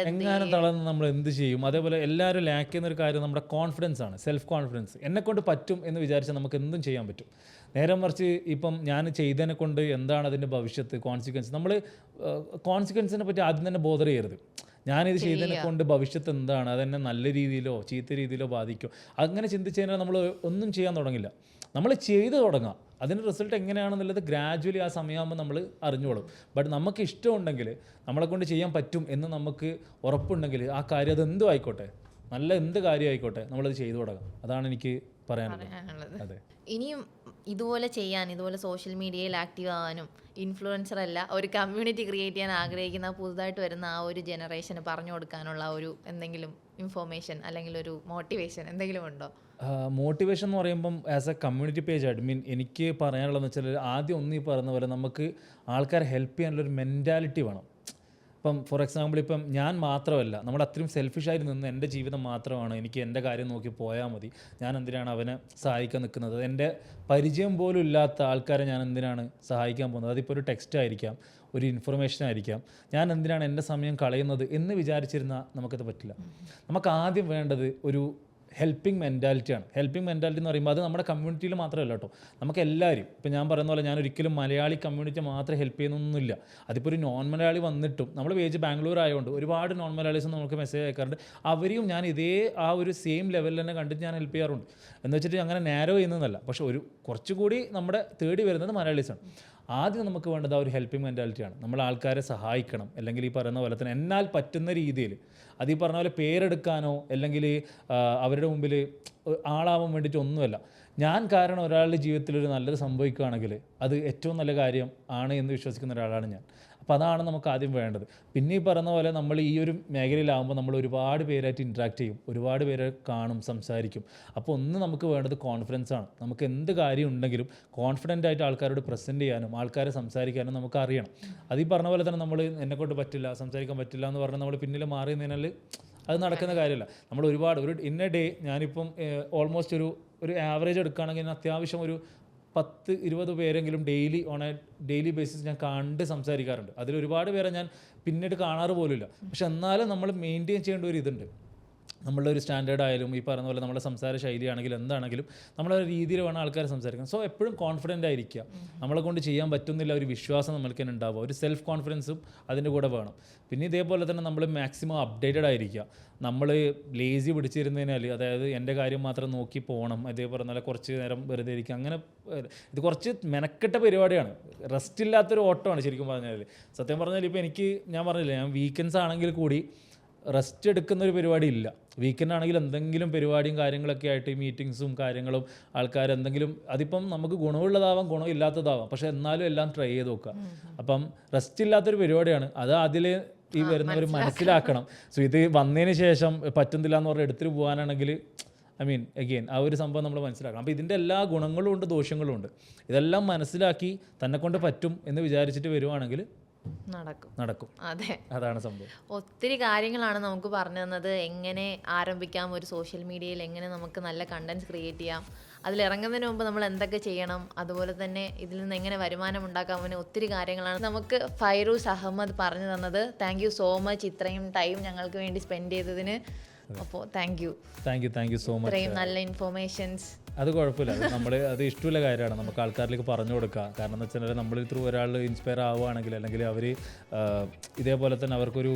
തളർന്ന് നമ്മൾ എന്ത് ചെയ്യും. അതേപോലെ എല്ലാവരും ലാക്ക് ചെയ്യുന്ന ഒരു കാര്യം നമ്മുടെ കോൺഫിഡൻസ് ആണ്, സെൽഫ് കോൺഫിഡൻസ്. എന്നെ കൊണ്ട് പറ്റും എന്ന് വിചാരിച്ചാൽ നമുക്ക് എന്തും ചെയ്യാൻ പറ്റും. നേരെ മറിച്ച് ഇപ്പം ഞാൻ ചെയ്തതിനെ കൊണ്ട് എന്താണ് അതിൻ്റെ ഭവിഷ്യത്ത്, കോൺസിക്വൻസ്. നമ്മൾ കോൺസിക്വൻസിനെ പറ്റി ആദ്യം തന്നെ ബോധർ ചെയ്യരുത്. ഞാനിത് ചെയ്തതിനെ കൊണ്ട് ഭവിഷ്യത്ത് എന്താണ്, അതെന്നെ നല്ല രീതിയിലോ ചീത്ത രീതിയിലോ ബാധിക്കും, അങ്ങനെ ചിന്തിച്ച് കഴിഞ്ഞാൽ നമ്മൾ ഒന്നും ചെയ്യാൻ തുടങ്ങില്ല. നമ്മൾ ചെയ്ത് തുടങ്ങാം. അതിൻ്റെ റിസൾട്ട് എങ്ങനെയാണെന്നുള്ളത് ഗ്രാജുവലി ആ സമയമാകുമ്പോൾ നമ്മൾ അറിഞ്ഞോളും. ബട്ട് നമുക്ക് ഇഷ്ടമുണ്ടെങ്കിൽ, നമ്മളെക്കൊണ്ട് ചെയ്യാൻ പറ്റും എന്ന് നമുക്ക് ഉറപ്പുണ്ടെങ്കിൽ ആ കാര്യം അതെന്തും ആയിക്കോട്ടെ, നല്ല എന്ത് കാര്യം ആയിക്കോട്ടെ, നമ്മളത് ചെയ്തു തുടങ്ങാം. അതാണ് എനിക്ക് പറയാനുള്ളത്. അതെ. ഇനിയും ഇതുപോലെ സോഷ്യൽ മീഡിയയിൽ ആക്റ്റീവ് ആവാനും ഇൻഫ്ലുവൻസർ അല്ല ഒരു കമ്മ്യൂണിറ്റി ക്രിയേറ്റ് ചെയ്യാൻ ആഗ്രഹിക്കുന്ന പുതുതായിട്ട് വരുന്ന ആ ഒരു ജനറേഷന് പറഞ്ഞു കൊടുക്കാനുള്ള ഒരു എന്തെങ്കിലും ഇൻഫോർമേഷൻ അല്ലെങ്കിൽ ഒരു മോട്ടിവേഷൻ എന്തെങ്കിലും ഉണ്ടോ? മോട്ടിവേഷൻ എന്ന് പറയുമ്പം as A community page admin എനിക്ക് പറയാനുള്ളതെന്ന് വെച്ചാൽ ആദ്യം ഈ പറയുന്ന പോലെ നമുക്ക് ആൾക്കാരെ ഹെൽപ്പ് ചെയ്യാനുള്ളൊരു മെൻറ്റാലിറ്റി വേണം. ഇപ്പം ഫോർ എക്സാമ്പിൾ ഇപ്പം ഞാൻ മാത്രമല്ല, നമ്മൾ അത്രയും സെൽഫിഷായിട്ട് നിന്ന് എൻ്റെ ജീവിതം മാത്രമാണ്, എനിക്ക് എൻ്റെ കാര്യം നോക്കി പോയാൽ മതി, ഞാൻ എന്തിനാണ് അവനെ സഹായിക്കാൻ നിൽക്കുന്നത്, എൻ്റെ പരിചയം പോലും ഇല്ലാത്ത ആൾക്കാരെ ഞാൻ എന്തിനാണ് സഹായിക്കാൻ പോകുന്നത്, അതിപ്പോൾ ഒരു ടെക്സ്റ്റ് ആയിരിക്കാം, ഒരു ഇൻഫർമേഷൻ ആയിരിക്കാം, ഞാൻ എന്തിനാണ് എൻ്റെ സമയം കളയുന്നത് എന്ന് വിചാരിച്ചിരുന്നാൽ നമുക്കത് പറ്റില്ല. നമുക്ക് ആദ്യം വേണ്ടത് ഒരു ഹെൽപ്പിംഗ് മെൻറ്റാലിറ്റിയാണ്. ഹെൽപ്പിംഗ് മെൻറ്റാലിറ്റി എന്ന് പറയുമ്പോൾ അത് നമ്മുടെ കമ്മ്യൂണിറ്റിയിൽ മാത്രമല്ല കേട്ടോ, നമുക്ക് എല്ലാവരും. ഇപ്പോൾ ഞാൻ പറയുന്ന പോലെ ഞാൻ ഒരിക്കലും മലയാളി കമ്മ്യൂണിറ്റി മാത്രം ഹെൽപ്പ് ചെയ്യുന്നൊന്നുമില്ല. അതിപ്പോൾ ഒരു നോൺ മലയാളി വന്നിട്ടും, നമ്മൾ പേജ് ബാംഗ്ലൂർ ആയതുകൊണ്ട് ഒരുപാട് നോൺ മലയാളീസ് നമുക്ക് മെസ്സേജ് അയക്കാറുണ്ട്. അവരെയും ഞാൻ ഇതേ ആ ഒരു സെയിം ലെവലിൽ തന്നെ കണ്ടിട്ട് ഞാൻ ഹെൽപ്പ് ചെയ്യാറുണ്ട്. എന്ന് വെച്ചിട്ട് അങ്ങനെ നാരോ ചെയ്യുന്നതല്ല, പക്ഷേ ഒരു കുറച്ചുകൂടി നമ്മുടെ തേടി വരുന്നത് മലയാളീസാണ്. ആദ്യം നമുക്ക് വേണ്ടത് ആ ഒരു ഹെൽപ്പിംഗ് മെൻറ്റാലിറ്റിയാണ്. നമ്മൾ ആൾക്കാരെ സഹായിക്കണം. അല്ലെങ്കിൽ ഈ പറയുന്ന പോലെ തന്നെ എന്നാൽ പറ്റുന്ന രീതിയിൽ, അത് ഈ പറഞ്ഞ പോലെ പേരെടുക്കാനോ അല്ലെങ്കിൽ അവരുടെ മുമ്പിൽ ആളാവാൻ വേണ്ടിയിട്ട് ഒന്നുമല്ല. ഞാൻ കാരണം ഒരാളുടെ ജീവിതത്തിൽ ഒരു നല്ലത് സംഭവിക്കുകയാണെങ്കിൽ അത് ഏറ്റവും നല്ല കാര്യം ആണ് എന്ന് വിശ്വസിക്കുന്ന ഒരാളാണ് ഞാൻ. അപ്പോൾ അതാണ് നമുക്ക് ആദ്യം വേണ്ടത്. പിന്നെ ഈ പറയുന്ന പോലെ നമ്മൾ ഈ ഒരു മേഖലയിലാകുമ്പോൾ നമ്മൾ ഒരുപാട് പേരായിട്ട് ഇൻട്രാക്ട് ചെയ്യും, ഒരുപാട് പേരെ കാണും, സംസാരിക്കും. അപ്പോൾ നമുക്ക് വേണ്ടത് കോൺഫിഡൻസ് ആണ്. നമുക്ക് എന്ത് കാര്യം ഉണ്ടെങ്കിലും കോൺഫിഡൻ്റ് ആയിട്ട് ആൾക്കാരോട് പ്രസൻറ്റ് ചെയ്യാനും ആൾക്കാരെ സംസാരിക്കാനും നമുക്ക് അറിയണം. അത് ഈ പറഞ്ഞ പോലെ തന്നെ നമ്മൾ എന്നെക്കൊണ്ട് പറ്റില്ല, സംസാരിക്കാൻ പറ്റില്ല എന്ന് പറഞ്ഞാൽ നമ്മൾ പിന്നിൽ മാറി നിന്നാൽ അത് നടക്കുന്ന കാര്യമല്ല. നമ്മൾ ഒരുപാട് ഇൻ എ ഡേ ഞാനിപ്പം ഓൾമോസ്റ്റ് ഒരു ആവറേജ് എടുക്കുകയാണെങ്കിൽ അത്യാവശ്യം ഒരു 10-20 പേരെങ്കിലും ഡെയിലി ബേസിസ് ഞാൻ കണ്ട് സംസാരിക്കാറുണ്ട്. അതിൽ ഒരുപാട് പേരെ ഞാൻ പിന്നീട് കാണാറ് പോലുമില്ല. പക്ഷെ എന്നാലും നമ്മൾ മെയിൻറ്റെയിൻ ചെയ്യേണ്ട ഒരു ഇതുണ്ട്. നമ്മളുടെ ഒരു സ്റ്റാൻഡേർഡ് ആയാലും ഈ പറയുന്ന പോലെ നമ്മുടെ സംസാര ശൈലിയാണെങ്കിലും എന്താണെങ്കിലും നമ്മളെ രീതിയിൽ വേണം ആൾക്കാർ സംസാരിക്കാൻ. സോ എപ്പോഴും കോൺഫിഡൻ്റ് ആയിരിക്കുക. നമ്മളെ കൊണ്ട് ചെയ്യാൻ പറ്റുന്നില്ല ഒരു വിശ്വാസം നമ്മൾക്ക് തന്നെ ഉണ്ടാവുക, ഒരു സെൽഫ് കോൺഫിഡൻസും അതിൻ്റെ കൂടെ വേണം. പിന്നെ ഇതേപോലെ തന്നെ നമ്മൾ മാക്സിമം അപ്ഡേറ്റഡ് ആയിരിക്കുക. നമ്മൾ ലേസി പിടിച്ചിരുന്നതിനാൽ, അതായത് എൻ്റെ കാര്യം മാത്രം നോക്കി പോകണം, അതേപോലെ നല്ല കുറച്ച് നേരം വെറുതെ ഇരിക്കുക, അങ്ങനെ ഇത് കുറച്ച് മെനക്കെട്ട പരിപാടിയാണ്. റെസ്റ്റ് ഇല്ലാത്തൊരു ഓട്ടമാണ് ശരിക്കും പറഞ്ഞാൽ. സത്യം പറഞ്ഞാൽ ഇപ്പോൾ ഞാൻ പറഞ്ഞില്ലേ, ഞാൻ വീക്കെൻഡ്സ് ആണെങ്കിൽ കൂടി റെസ്റ്റ് എടുക്കുന്ന ഒരു പരിപാടി ഇല്ല. വീക്കെൻഡ് ആണെങ്കിൽ എന്തെങ്കിലും പരിപാടിയും കാര്യങ്ങളൊക്കെ ആയിട്ട് ഈ മീറ്റിങ്സും കാര്യങ്ങളും ആൾക്കാർ എന്തെങ്കിലും, അതിപ്പം നമുക്ക് ഗുണമുള്ളതാവാം ഗുണമില്ലാത്തതാവാം, പക്ഷെ എന്നാലും എല്ലാം ട്രൈ ചെയ്ത് നോക്കുക. അപ്പം റെസ്റ്റ് ഇല്ലാത്തൊരു പരിപാടിയാണ്. അത് അതിൽ ഈ വരുന്നവർ മനസ്സിലാക്കണം. സോ ഇത് വന്നതിന് ശേഷം പറ്റുന്നില്ല എന്ന് പറഞ്ഞാൽ എടുത്തിട്ട് പോകാനാണെങ്കിൽ അഗെയിൻ ആ ഒരു സംഭവം നമ്മൾ മനസ്സിലാക്കണം. അപ്പോൾ ഇതിൻ്റെ എല്ലാ ഗുണങ്ങളും ഉണ്ട് ദോഷങ്ങളും ഉണ്ട്. ഇതെല്ലാം മനസ്സിലാക്കി തന്നെ കൊണ്ട് പറ്റും എന്ന് വിചാരിച്ചിട്ട് വരുവാണെങ്കിൽ നടക്കും. അതെ, അതാണ് സംഭവം. ഒത്തിരി കാര്യങ്ങളാണ് നമുക്ക് പറഞ്ഞു തന്നത്. എങ്ങനെ ആരംഭിക്കാം ഒരു സോഷ്യൽ മീഡിയയിൽ, എങ്ങനെ നമുക്ക് നല്ല കണ്ടന്റ്സ് ക്രിയേറ്റ് ചെയ്യാം, അതിലിറങ്ങുന്നതിന് മുമ്പ് നമ്മൾ എന്തൊക്കെ ചെയ്യണം, അതുപോലെ തന്നെ ഇതിൽ നിന്ന് എങ്ങനെ വരുമാനം ഉണ്ടാക്കാം, അങ്ങനെ ഒത്തിരി കാര്യങ്ങളാണ് നമുക്ക് ഫൈറൂസ് അഹമ്മദ് പറഞ്ഞു തന്നത്. താങ്ക് യു സോ മച്ച് ഇത്രയും ടൈം ഞങ്ങൾക്ക് വേണ്ടി സ്പെൻഡ് ചെയ്തതിന്. അപ്പോൾ താങ്ക് യു സോ മച്ച്. ഇത്രയും നല്ല ഇൻഫോർമേഷൻസ്. അത് കുഴപ്പമില്ല, അത് ഇഷ്ടമുള്ള കാര്യമാണ് നമുക്ക് ആൾക്കാരിലേക്ക് പറഞ്ഞു കൊടുക്കുക. കാരണം എന്ന് വെച്ചാൽ നമ്മൾ ത്രൂ ഒരാൾ ഇൻസ്പയർ ആവുകയാണെങ്കിൽ, അല്ലെങ്കിൽ അവർ ഇതേപോലെ തന്നെ അവർക്കൊരു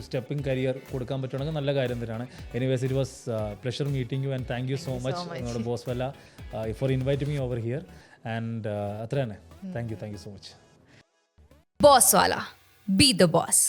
സ്റ്റെപ്പിംഗ് കരിയർ കൊടുക്കാൻ പറ്റുകയാണെങ്കിൽ നല്ല കാര്യം തന്നെയാണ്. Anyways it was pleasure meeting you and thank you so much നമ്മുടെ Bosswala for invite me over here. And അത്ര തന്നെ. Thank you so much. Bosswala. Be the boss.